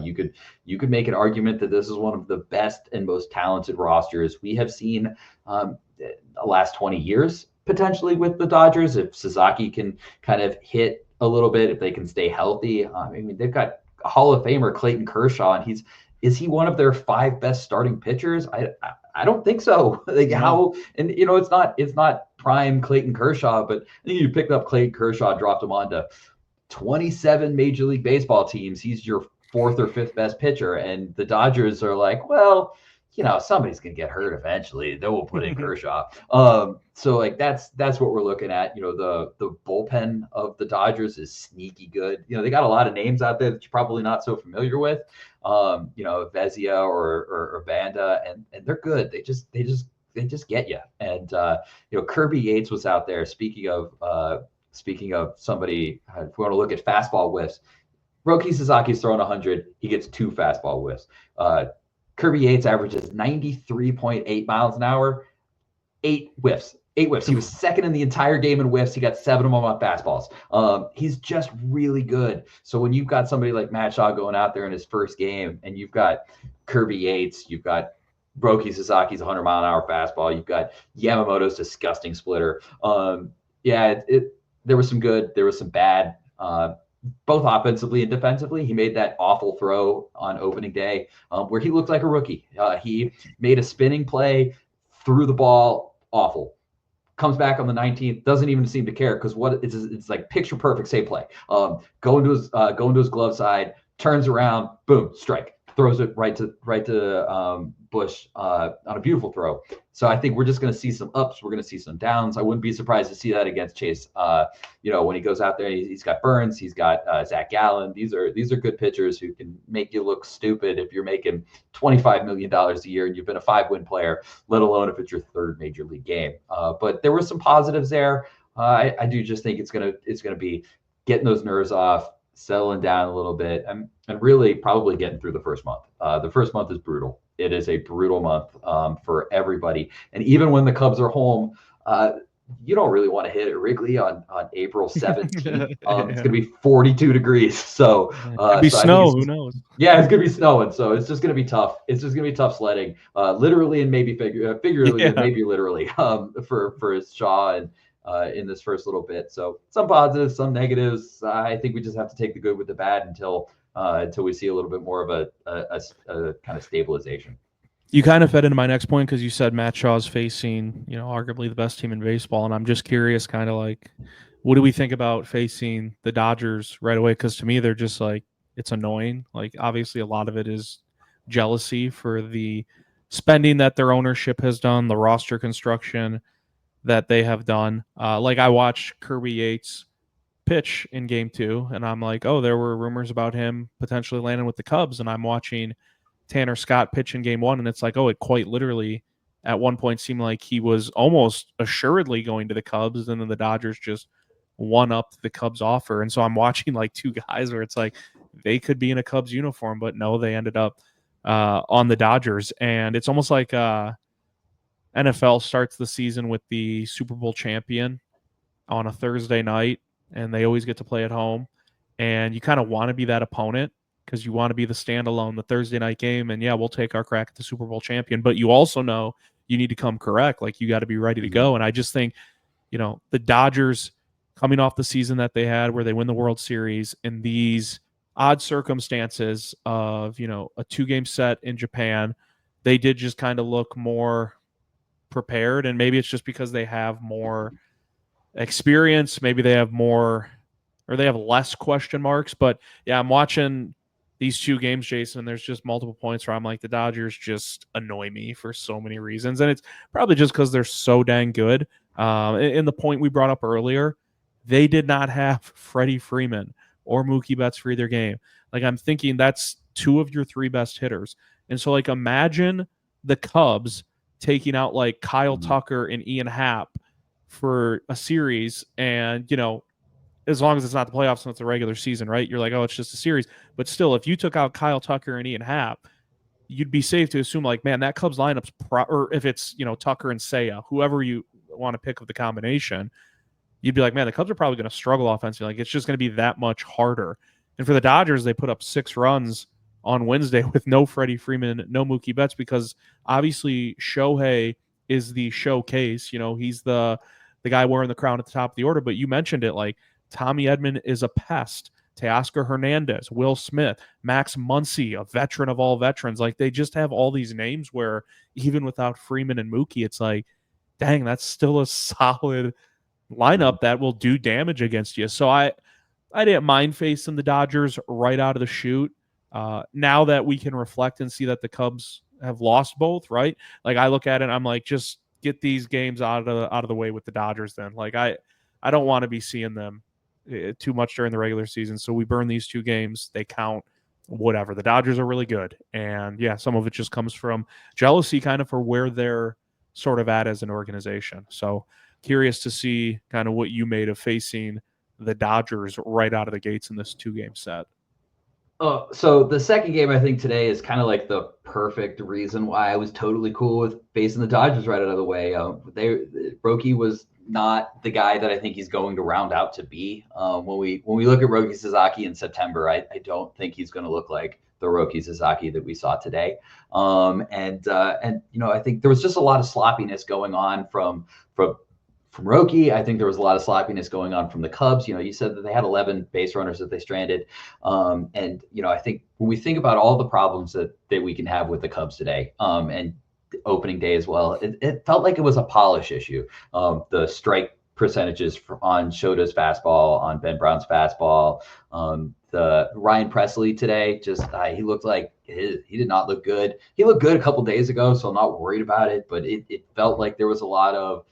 You could make an argument that this is one of the best and most talented rosters we have seen the last 20 years, potentially with the Dodgers. If Sasaki can kind of hit a little bit, if they can stay healthy. They've got a Hall of Famer, Clayton Kershaw, and is he one of their 5 best starting pitchers? I don't think so. It's not prime Clayton Kershaw, but I think you picked up Clayton Kershaw, dropped him onto 27 Major League Baseball teams. He's your 4th or 5th best pitcher, and the Dodgers are like, well, somebody's gonna get hurt eventually. Then we'll put in Kershaw. So like that's what we're looking at. The bullpen of the Dodgers is sneaky good. They got a lot of names out there that you're probably not so familiar with. Vezia or Banda, and they're good. They just get you. And Kirby Yates was out there. Speaking of somebody, if we want to look at fastball whiffs, Roki Sasaki's throwing 100. He gets 2 fastball whiffs. Kirby Yates averages 93.8 miles an hour, 8 whiffs. 8 whiffs. He was second in the entire game in whiffs. He got 7 of them on fastballs. He's just really good. So when you've got somebody like Matt Shaw going out there in his first game, and you've got Kirby Yates, you've got Roki Sasaki's 100-mile-an-hour fastball. You've got Yamamoto's disgusting splitter. Yeah, there was some good, there was some bad, both offensively and defensively. He made that awful throw on opening day where he looked like a rookie. He made a spinning play, threw the ball, awful. Comes back on the 19th, doesn't even seem to care because it's like picture perfect save play. Go into his glove side, turns around, boom, strike, throws it right to Bush on a beautiful throw. So I think we're just going to see some ups, we're going to see some downs. I wouldn't be surprised to see that against Chase. When he goes out there, he's got Burns, he's got Zach Gallen. These are good pitchers who can make you look stupid if you're making $25 million a year and you've been a 5-win player, let alone if it's your third major league game. But there were some positives there. I do just think it's gonna be getting those nerves off, settling down a little bit, and really probably getting through the first month. The first month is brutal. It is a brutal month for everybody. And even when the Cubs are home, you don't really want to hit at Wrigley on April 17th. It's going to be 42 degrees. So it could be snow. Who knows? Yeah, it's going to be snowing. So it's just going to be tough. It's just going to be tough sledding, literally and maybe figuratively, and maybe literally for Shaw and in this first little bit. So some positives, some negatives. I think we just have to take the good with the bad until we see a little bit more of a kind of stabilization. You kind of fed into my next point because you said Matt Shaw's facing, arguably the best team in baseball, and I'm just curious, kind of like, what do we think about facing the Dodgers right away? Because to me, they're just like, it's annoying. Like, obviously, a lot of it is jealousy for the spending that their ownership has done, the roster construction that they have done. Like, I watched Kirby Yates pitch in Game 2, and I'm like, oh, there were rumors about him potentially landing with the Cubs, and I'm watching Tanner Scott pitch in Game 1, and it's like, oh, it quite literally at one point seemed like he was almost assuredly going to the Cubs, and then the Dodgers just one-upped the Cubs offer. And so I'm watching like two guys where it's like they could be in a Cubs uniform, but no, they ended up on the Dodgers. And it's almost like NFL starts the season with the Super Bowl champion on a Thursday night, and they always get to play at home. And you kind of want to be that opponent because you want to be the standalone, the Thursday night game. And yeah, we'll take our crack at the Super Bowl champion. But you also know you need to come correct. Like, you got to be ready to go. And I just think, the Dodgers coming off the season that they had where they win the World Series in these odd circumstances of, a 2-game set in Japan, they did just kind of look more prepared. And maybe it's just because they have more experience. Maybe they have more, or they have less question marks. But yeah, I'm watching these 2 games, Jason, and there's just multiple points where I'm like, the Dodgers just annoy me for so many reasons. And it's probably just because they're so dang good. And the point we brought up earlier, they did not have Freddie Freeman or Mookie Betts for either game. Like, I'm thinking that's 2 of your 3 best hitters. And so, like, imagine the Cubs taking out like Kyle Tucker and Ian Happ for a series, and as long as it's not the playoffs and it's a regular season, right? You're like, oh, it's just a series. But still, if you took out Kyle Tucker and Ian Happ, you'd be safe to assume, like, man, that Cubs lineup's or if it's Tucker and Seiya, whoever you want to pick of the combination, you'd be like, man, the Cubs are probably going to struggle offensively. Like, it's just going to be that much harder. And for the Dodgers, they put up 6 runs on Wednesday with no Freddie Freeman, no Mookie Betts, because obviously Shohei is the showcase. He's the guy wearing the crown at the top of the order. But you mentioned it, like, Tommy Edman is a pest. Teoscar Hernandez, Will Smith, Max Muncy, a veteran of all veterans. Like, they just have all these names where even without Freeman and Mookie, it's like, dang, that's still a solid lineup that will do damage against you. So I didn't mind facing the Dodgers right out of the chute. Now that we can reflect and see that the Cubs have lost both, right? Like, I look at it and I'm like, just get these games out of the way with the Dodgers then. Like, I don't want to be seeing them too much during the regular season. So we burn these 2 games. They count, whatever. The Dodgers are really good. And yeah, some of it just comes from jealousy kind of for where they're sort of at as an organization. So curious to see kind of what you made of facing the Dodgers right out of the gates in this 2-game set. So the second game, I think today is kind of like the perfect reason why I was totally cool with facing the Dodgers right out of the way. Roki was not the guy that I think he's going to round out to be. When we look at Roki Sasaki in September, I don't think he's going to look like the Roki Sasaki that we saw today. And I think there was just a lot of sloppiness going on from Roki. I think there was a lot of sloppiness going on from the Cubs. You said that they had 11 base runners that they stranded. I think when we think about all the problems that we can have with the Cubs today, and opening day as well, it felt like it was a polish issue. The strike percentages on Shota's fastball, on Ben Brown's fastball, the Ryan Presley today, he looked like he did not look good. He looked good a couple days ago, so I'm not worried about it, but it felt like there was a lot of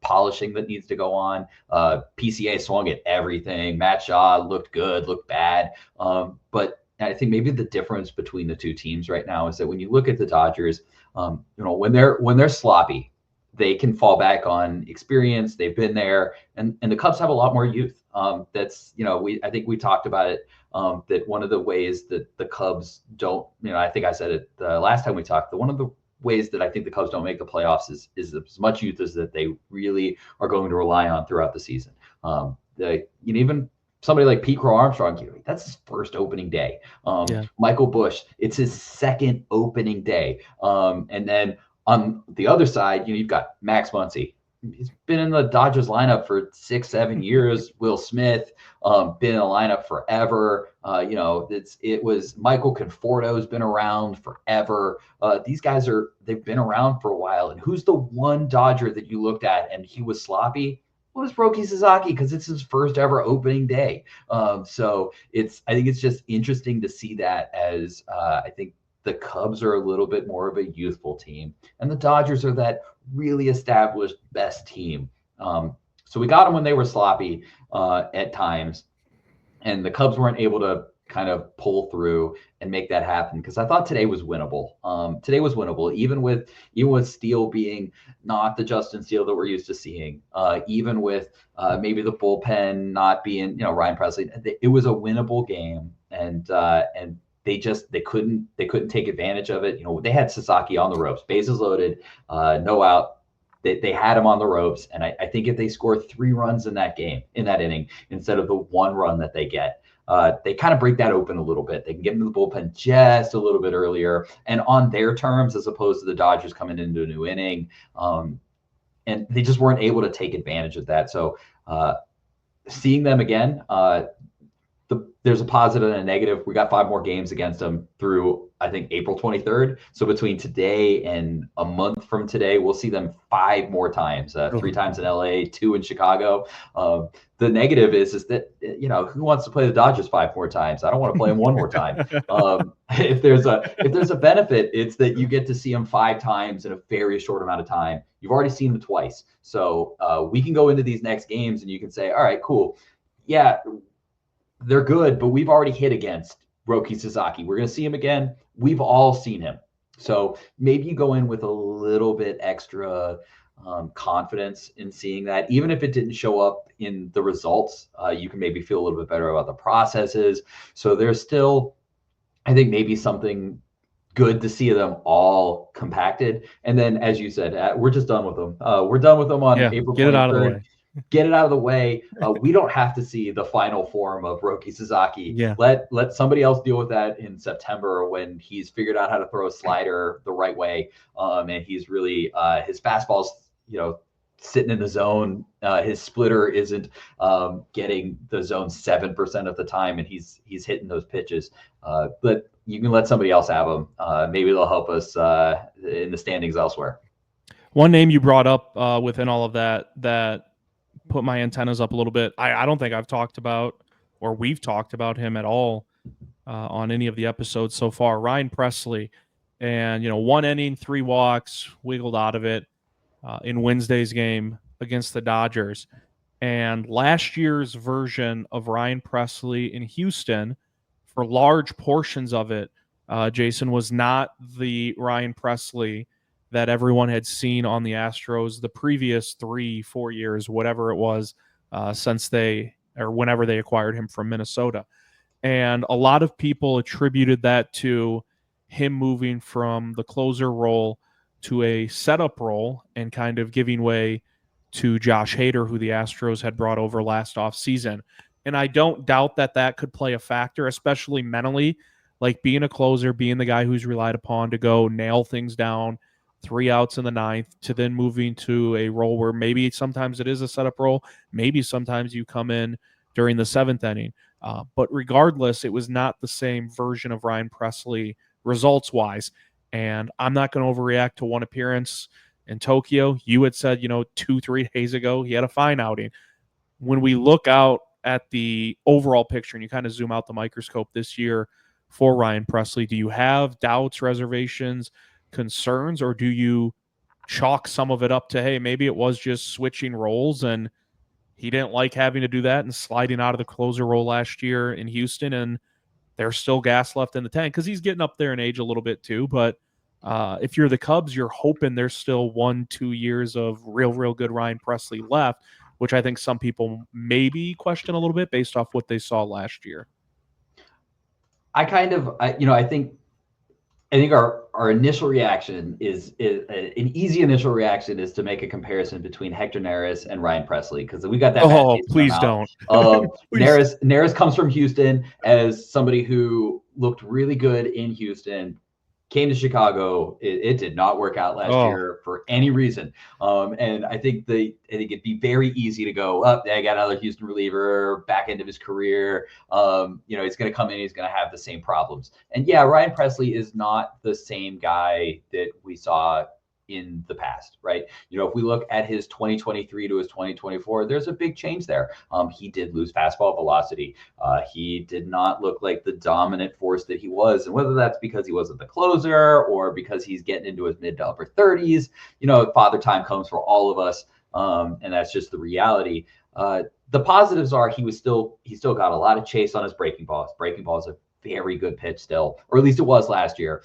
polishing that needs to go on. PCA swung at everything. Matt Shaw looked good, looked bad. But I think maybe the difference between the two teams right now is that when you look at the Dodgers, when they're sloppy, they can fall back on experience. They've been there, and the Cubs have a lot more youth. I think we talked about it. That one of the ways that the Cubs don't, I think I said it the last time we talked. One of the ways that I think the Cubs don't make the playoffs is as much youth as that they really are going to rely on throughout the season. Even somebody like Pete Crow Armstrong, that's his first opening day. Michael Busch, it's his second opening day. And then on the other side, you've got Max Muncy. He's been in the Dodgers lineup for 6-7 years. Will Smith, been in the lineup forever. It was Michael Conforto's been around forever. These guys they've been around for a while. And who's the one Dodger that you looked at and he was sloppy? Well, it was Roki Sasaki, because it's his first ever opening day. So I think it's just interesting to see that, as I think the Cubs are a little bit more of a youthful team, and the Dodgers are that really established best team. So we got them when they were sloppy at times, and the Cubs weren't able to kind of pull through and make that happen, because I thought today was winnable. Today was winnable, even with Steele being not the Justin Steele that we're used to seeing, even with maybe the bullpen not being, Ryan Presley. It was a winnable game, and they couldn't take advantage of it. They had Sasaki on the ropes, bases loaded, no out. They had him on the ropes, and I think if they score 3 runs in that inning, instead of the 1 run that they get, they kind of break that open a little bit. They can get into the bullpen just a little bit earlier and on their terms, as opposed to the Dodgers coming into a new inning. And they just weren't able to take advantage of that. So seeing them again, there's a positive and a negative. We got 5 more games against them through, I think, April 23rd. So between today and a month from today, we'll see them 5 more times, 3 times in LA, 2 in Chicago. The negative is that, who wants to play the Dodgers 5 more times? I don't want to play them 1 more time. If there's a benefit, it's that you get to see them 5 times in a very short amount of time. You've already seen them twice. So we can go into these next games and you can say, all right, cool. Yeah, they're good, but we've already hit against Roki Sasaki. We're going to see him again. We've all seen him. So maybe you go in with a little bit extra confidence in seeing that. Even if it didn't show up in the results, you can maybe feel a little bit better about the processes. So there's still, I think, maybe something good to see them all compacted. And then, as you said, we're just done with them. We're done with them on April 23rd. Get it out of the way. Get it out of the way. We don't have to see the final form of Roki Sasaki. Yeah. Let somebody else deal with that in September, when he's figured out how to throw a slider the right way. And he's really his fastball's sitting in the zone. His splitter isn't getting the zone 7% of the time, and he's hitting those pitches. But you can let somebody else have them. Maybe they'll help us in the standings elsewhere. One name you brought up within all of that put my antennas up a little bit. I don't think I've talked about, or we've talked about him at all on any of the episodes so far. Ryan Presley, and 1 inning, 3 walks, wiggled out of it in Wednesday's game against the Dodgers. And last year's version of Ryan Presley in Houston, for large portions of it, Jason, was not the Ryan Presley that everyone had seen on the Astros the previous 3-4 years, whatever it was, whenever they acquired him from Minnesota. And a lot of people attributed that to him moving from the closer role to a setup role and kind of giving way to Josh Hader, who the Astros had brought over last offseason. And I don't doubt that could play a factor, especially mentally. like being a closer, being the guy who's relied upon to go nail things down, 3 outs in the ninth, to then moving to a role where maybe sometimes it is a setup role, maybe sometimes you come in during the seventh inning. But regardless, it was not the same version of Ryan Presley results wise. And I'm not going to overreact to one appearance in Tokyo. You had said, 2, 3 days ago, he had a fine outing. When we look out at the overall picture and you kind of zoom out the microscope this year for Ryan Presley, do you have doubts, reservations, concerns, or do you chalk some of it up to, hey, maybe it was just switching roles and he didn't like having to do that and sliding out of the closer role last year in Houston, and there's still gas left in the tank because he's getting up there in age a little bit too. But if you're the Cubs, you're hoping there's still 1-2 years of real good Ryan Presley left, which I think some people maybe question a little bit based off what they saw last year. I think our initial reaction is an easy initial reaction is to make a comparison between Hector Neris and Ryan Presley, because we got that bad taste in our Please mouth. don't. Neris comes from Houston as somebody who looked really good in Houston, came to Chicago. It did not work out last year for any reason. And I think it'd be very easy to go up. I got another Houston reliever back end of his career. He's going to come in. He's going to have the same problems. And yeah, Ryan Presley is not the same guy that we saw in the past, right? If we look at his 2023 to his 2024, there's a big change there. He did lose fastball velocity. He did not look like the dominant force that he was. And whether that's because he wasn't the closer or because he's getting into his mid to upper 30s, father time comes for all of us. And that's just the reality. The positives are he still got a lot of chase on his breaking ball. His breaking ball is a very good pitch still, or at least it was last year.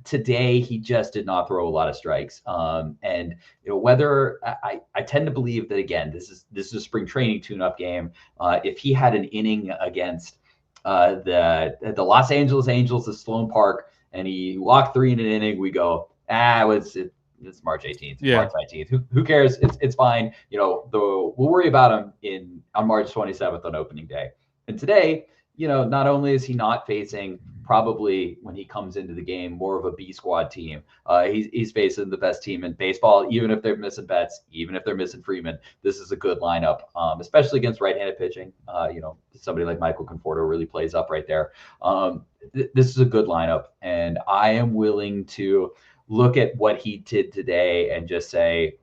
Today, he just did not throw a lot of strikes. And whether I tend to believe that, again, this is a spring training tune-up game. If he had an inning against the Los Angeles Angels at Sloan Park and he walked 3 in an inning, we go, it's March 18th, March 19th. Who cares? It's fine. We'll worry about him on March 27th on opening day. And today, not only is he not facing probably when he comes into the game more of a B squad team, he's facing the best team in baseball, even if they're missing Betts, even if they're missing Freeman. This is a good lineup, especially against right-handed pitching. Somebody like Michael Conforto really plays up right there. This is a good lineup, and I am willing to look at what he did today and just say,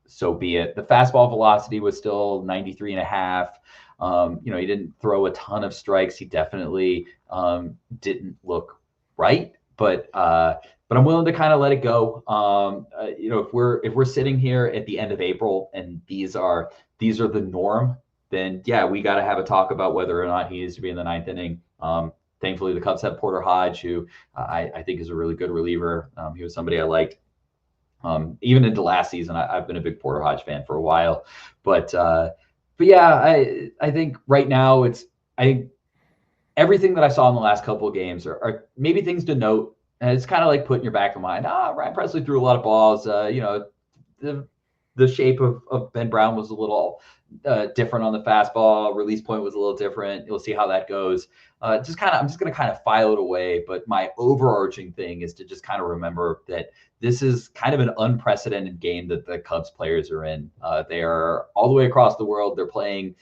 so be it. The fastball velocity was still 93 and a half. He didn't throw a ton of strikes. He definitely didn't look right, but I'm willing to kind of let it go. If we're sitting here at the end of April and these are the norm, then yeah, we got to have a talk about whether or not he needs to be in the ninth inning. Thankfully, the Cubs have Porter Hodge, who I think is a really good reliever. He was somebody I liked. Even into last season, I've been a big Porter Hodge fan for a while, but yeah, I think right now I think everything that I saw in the last couple of games are maybe things to note. And it's kind of like putting your back in your mind. Ryan Presley threw a lot of balls. The shape of Ben Brown was a little different on the fastball. Release point was a little different. You'll see how that goes. I'm just going to kind of file it away. But my overarching thing is to just kind of remember that this is kind of an unprecedented game that the Cubs players are in. They are all the way across the world. They're playing.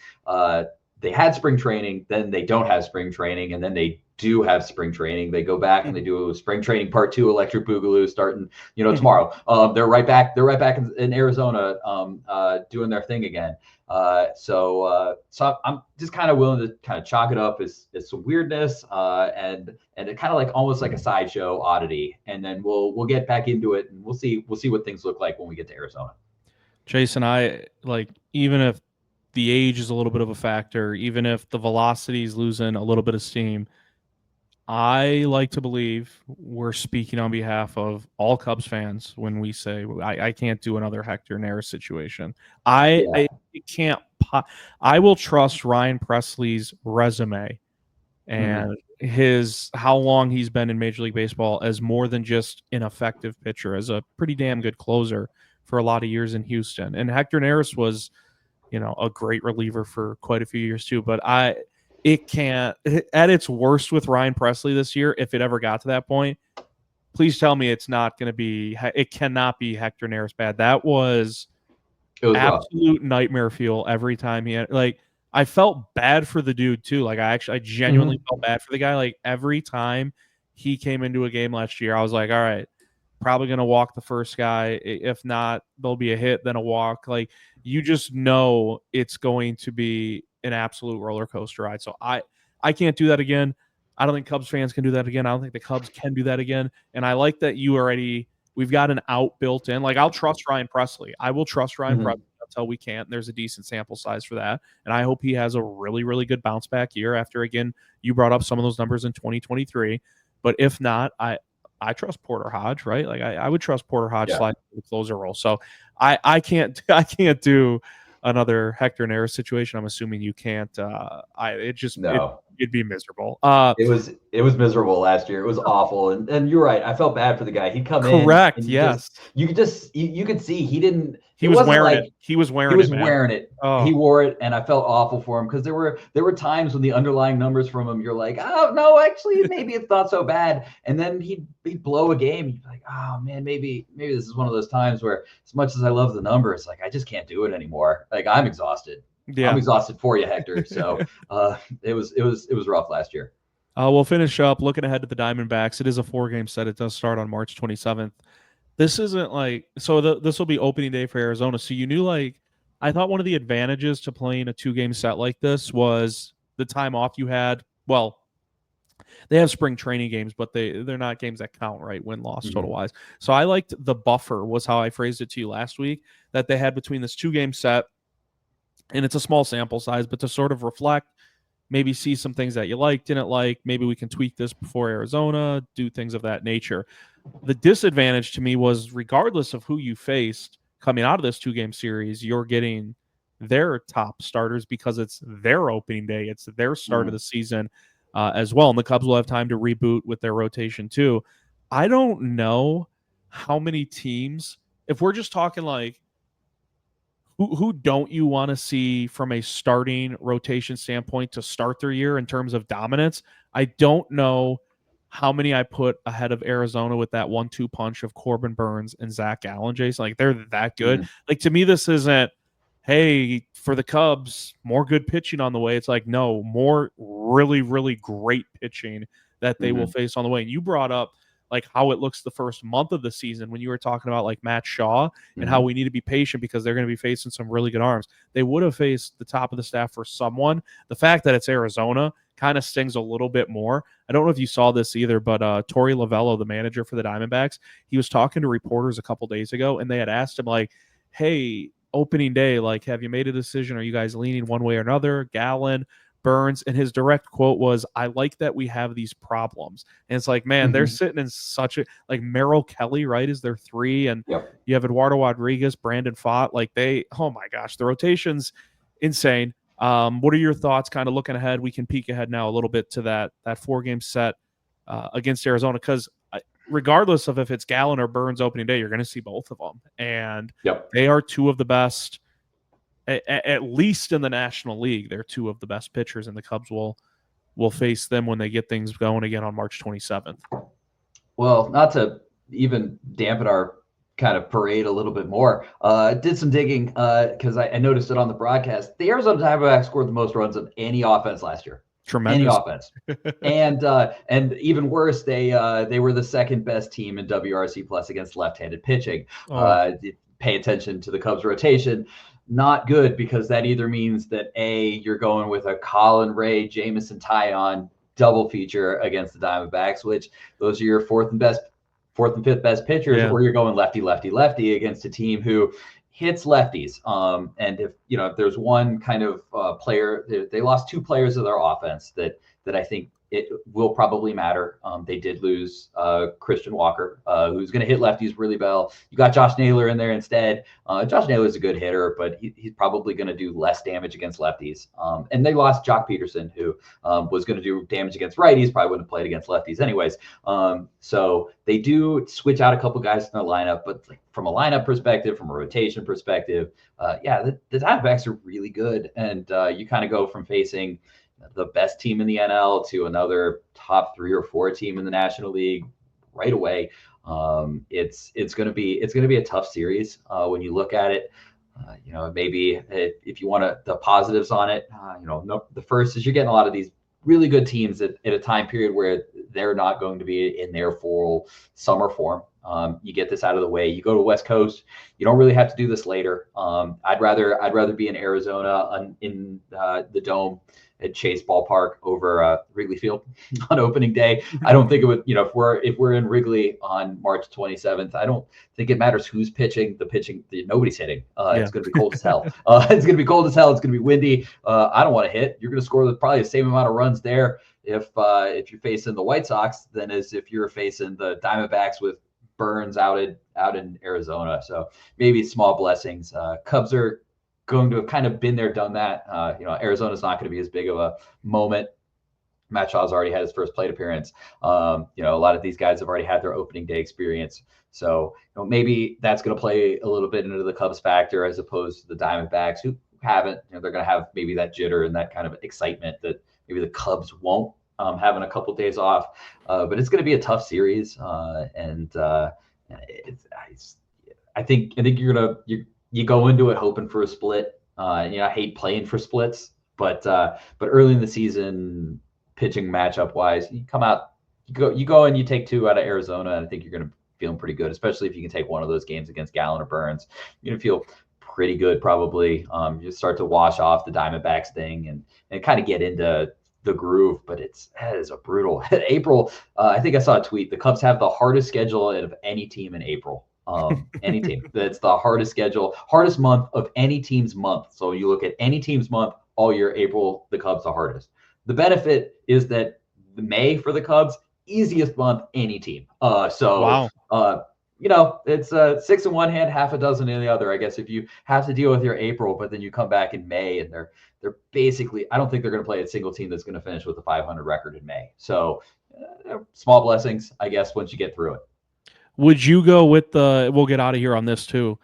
They had spring training, then they don't have spring training, and then they do have spring training. They go back and they do a spring training part 2 electric boogaloo starting, tomorrow. They're right back in Arizona doing their thing again. So I'm just kind of willing to kind of chalk it up as some weirdness and it kind of like almost like a sideshow oddity. And then we'll get back into it and we'll see what things look like when we get to Arizona. Jason, even if the age is a little bit of a factor, even if the velocity is losing a little bit of steam, I like to believe we're speaking on behalf of all Cubs fans when we say I can't do another Hector Neris situation. I can't. I will trust Ryan Presley's resume and how long he's been in Major League Baseball as more than just an effective pitcher, as a pretty damn good closer for a lot of years in Houston. And Hector Neris was, a great reliever for quite a few years too. But it can't, at its worst with Ryan Presley this year, if it ever got to that point, please tell me it's not going to be, it cannot be Hector Neris bad. That was It was rough. absolute nightmare fuel every time he had, like, I felt bad for the dude too. Like, I genuinely felt bad for the guy. Like, every time he came into a game last year, I was like, all right, probably going to walk the first guy. If not, there'll be a hit, then a walk. Like, you just know it's going to be an absolute roller coaster ride. So I can't do that again. I don't think Cubs fans can do that again. I don't think the Cubs can do that again. And I like that we've got an out built in. Like, I'll trust Ryan Presley. I will trust Ryan Presley until we can't. There's a decent sample size for that. And I hope he has a really, really good bounce back year after, again, you brought up some of those numbers in 2023. But if not, I trust Porter Hodge, right? Like, I would trust Porter Hodge slide the closer role. So I can't do another Hector Neris situation. I'm assuming you can't. It'd be miserable. It was miserable last year. It was awful, and you're right. I felt bad for the guy. He'd come in, correct. and Yes, you could see he didn't. he was wearing it. He was wearing it. Oh. He wore it, and I felt awful for him because there were times when the underlying numbers from him, you're like, oh no, actually maybe it's not so bad, and then he'd blow a game. You'd be like, oh man, maybe this is one of those times where, as much as I love the numbers, like, I just can't do it anymore. Like, I'm exhausted. Yeah. I'm exhausted for you, Hector. So it was rough last year. We'll finish up looking ahead to the Diamondbacks. It is a 4-game set. It does start on March 27th. This isn't like, so this will be opening day for Arizona. So you knew, like, I thought one of the advantages to playing a 2-game set like this was the time off you had. Well, they have spring training games, but they're not games that count, right? Win-loss total wise. So I liked the buffer, was how I phrased it to you last week, that they had between this 2-game set. And it's a small sample size, but to sort of reflect, maybe see some things that you like, didn't like, maybe we can tweak this before Arizona, do things of that nature. The disadvantage to me was, regardless of who you faced coming out of this 2-game series, you're getting their top starters because it's their opening day. It's their start of the season as well. And the Cubs will have time to reboot with their rotation too. I don't know how many teams, if we're just talking like, who don't you want to see from a starting rotation standpoint to start their year in terms of dominance? I don't know how many I put ahead of Arizona with that 1-2 punch of Corbin Burnes and Zach Gallen, Jason. Like, they're that good. Like, to me, this isn't, hey, for the Cubs, more good pitching on the way. It's like, no, more really, really great pitching that they will face on the way. And you brought up, like, how it looks the first month of the season when you were talking about, like, Matt Shaw and how we need to be patient because they're going to be facing some really good arms. They would have faced the top of the staff for someone. The fact that it's Arizona kind of stings a little bit more. I don't know if you saw this either, but Torey Lovello, the manager for the Diamondbacks, he was talking to reporters a couple days ago, and they had asked him, like, hey, opening day, like, have you made a decision? Are you guys leaning one way or another? Gallen, Burnes, and his direct quote was, I like that we have these problems. And it's like, man, they're sitting in such a, like, Merrill Kelly, right, is their 3, and you have Eduardo Rodriguez, Brandon Pfaadt, like, oh my gosh, the rotation's insane. What are your thoughts kind of looking ahead? We can peek ahead now a little bit to that 4-game set against Arizona, because regardless of if it's Gallen or Burnes opening day, you're going to see both of them, and they are 2 of the best. At least in the National League, they're 2 of the best pitchers, and the Cubs will face them when they get things going again on March 27th. Well, not to even dampen our kind of parade a little bit more, did some digging because I noticed it on the broadcast. The Arizona Diamondbacks scored the most runs of any offense last year. Tremendous. Any offense. and even worse, they were the second best team in WRC plus against left-handed pitching. Pay attention to the Cubs rotation. Not good, because that either means that you're going with a Colin Ray, Jameson Taillon double feature against the Diamondbacks, which those are your fourth and fifth best pitchers, or you're going lefty, lefty, lefty against a team who hits lefties. And if there's one kind of player, they lost 2 players of their offense that I think it will probably matter. They did lose Christian Walker, who's going to hit lefties really well. You got Josh Naylor in there instead. Josh Naylor is a good hitter, but he's probably going to do less damage against lefties. And they lost Jock Peterson, who was going to do damage against righties, probably wouldn't have played against lefties anyways. So they do switch out a couple guys in their lineup, but like, from a lineup perspective, from a rotation perspective, the Diamondbacks are really good. And you kind of go from facing the best team in the NL to another top 3 or 4 team in the National League right away. It's going to be a tough series when you look at it. Maybe if you want the positives on it, the first is you're getting a lot of these really good teams at a time period where they're not going to be in their full summer form. You get this out of the way. You go to West Coast. You don't really have to do this later. I'd rather be in Arizona in the Dome at Chase Ballpark over Wrigley Field on opening day. I don't think it would. If we're in Wrigley on March 27th, I don't think it matters who's pitching. Nobody's hitting. It's going to be cold as hell. It's going to be cold as hell. It's going to be windy. I don't want to hit. You're going to score probably the same amount of runs there if you're facing the White Sox than as if you're facing the Diamondbacks with Burns out in Arizona. So maybe small blessings. Cubs are going to have kind of been there, done that. Arizona's not going to be as big of a moment. Matt Shaw's already had his first plate appearance. A lot of these guys have already had their opening day experience. So maybe that's going to play a little bit into the Cubs factor as opposed to the Diamondbacks who haven't. They're going to have maybe that jitter and that kind of excitement that maybe the Cubs won't, having a couple days off. But it's going to be a tough series, I think you go into it hoping for a split. I hate playing for splits, but early in the season, pitching matchup wise, you come out, you go and you take 2 out of Arizona, and I think you're going to feeling pretty good, especially if you can take one of those games against Gallen or Burns. You're going to feel pretty good probably. You start to wash off the Diamondbacks thing and kind of get into the groove, but it is a brutal April. I think I saw a tweet. The Cubs have the hardest schedule of any team in April. Any team. That's the hardest schedule, hardest month of any team's month. So you look at any team's month all year, April, the Cubs the hardest. The benefit is that the May for the Cubs, easiest month any team. Wow. It's 6 in one hand, half a dozen in the other. I guess if you have to deal with your April, but then you come back in May and they're basically, I don't think they're going to play a single team that's going to finish with a 500 record in May. So small blessings, I guess, once you get through it. Would you go with we'll get out of here on this too.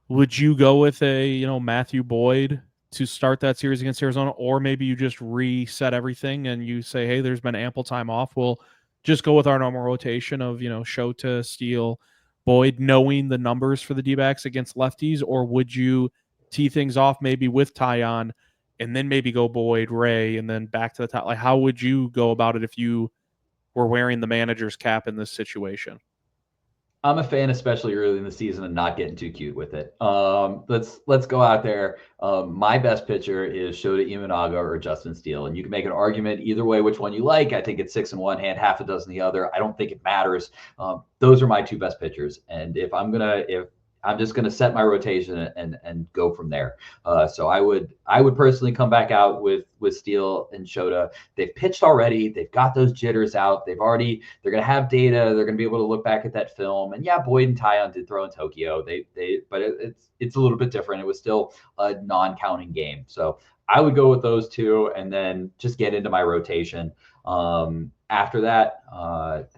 Would you go with Matthew Boyd to start that series against Arizona, or maybe you just reset everything and you say, hey, there's been ample time off. We'll just go with our normal rotation of, Shota, Steele, Boyd, knowing the numbers for the D-backs against lefties, or would you tee things off maybe with Tyon and then maybe go Boyd, Ray, and then back to the top? Like, how would you go about it if you were wearing the manager's cap in this situation? I'm a fan, especially early in the season, and not getting too cute with it. Let's go out there. My best pitcher is Shota Imanaga or Justin Steele, and you can make an argument either way which one you like. I think it's 6 in one hand, half a dozen the other. I don't think it matters. Those are my 2 best pitchers, and if I'm just going to set my rotation and go from there. So I would personally come back out with Steele and Shota. They've pitched already. They've got those jitters out. They're going to have data. They're going to be able to look back at that film. And yeah, Boyd and Tyon did throw in Tokyo. But it's a little bit different. It was still a non-counting game. So I would go with those 2 and then just get into my rotation after that.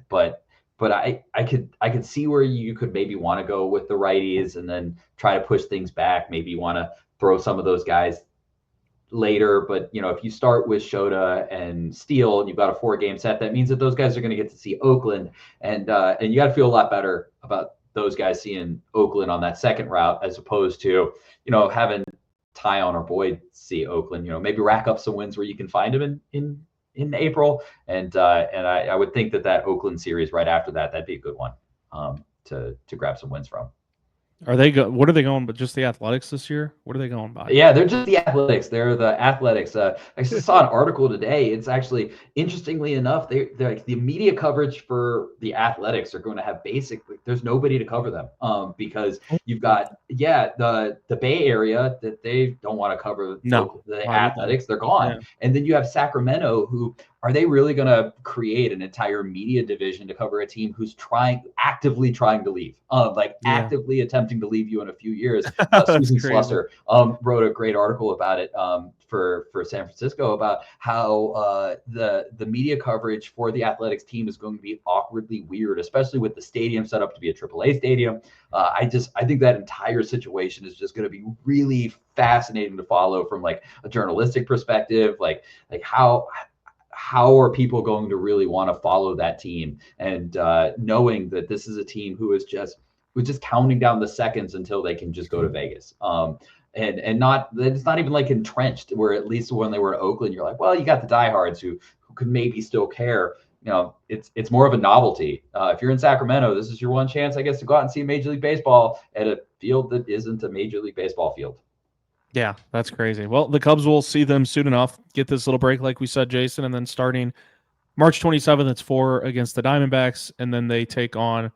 But I could see where you could maybe want to go with the righties and then try to push things back. Maybe you want to throw some of those guys later. But, if you start with Shota and Steele and you've got a 4-game set, that means that those guys are going to get to see Oakland. And you got to feel a lot better about those guys seeing Oakland on that second route as opposed to, having Tyon or Boyd see Oakland. Maybe rack up some wins where you can find them in April, and I would think that Oakland series right after that'd be a good one to grab some wins from. What are they going? But just the Athletics this year? What are they going by? Yeah, they're just the Athletics. They're the Athletics. I just saw an article today. It's actually, interestingly enough, they're like the media coverage for the Athletics are going to have basically, there's nobody to cover them because you've got the Bay Area that they don't want to cover the Athletics. They're gone, and then you have Sacramento who are they really going to create an entire media division to cover a team who's actively trying to leave, Yeah. actively attempting to leave you in a few years? That's Susan crazy. Slusser wrote a great article about it for San Francisco about how the media coverage for the Athletics team is going to be awkwardly weird, especially with the stadium set up to be a AAA stadium. I think that entire situation is just going to be really fascinating to follow from like a journalistic perspective, like how are people going to really want to follow that team, and knowing that this is a team who is just counting down the seconds until they can just go to Vegas. And not, it's not even like entrenched, where at least when they were in Oakland, you're like, well, you got the diehards who could maybe still care. It's more of a novelty. If you're in Sacramento, this is your one chance, I guess, to go out and see Major League Baseball at a field that isn't a Major League Baseball field. Yeah, that's crazy. Well, the Cubs will see them soon enough. Get this little break, like we said, Jason, and then starting March 27th, it's 4 against the Diamondbacks, and then they take on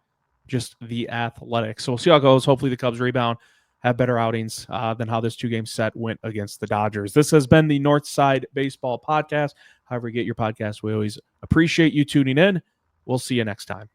just the Athletics. So we'll see how it goes. Hopefully, the Cubs rebound, have better outings than how this 2-game set went against the Dodgers. This has been the Northside Baseball Podcast. However, you get your podcast, we always appreciate you tuning in. We'll see you next time.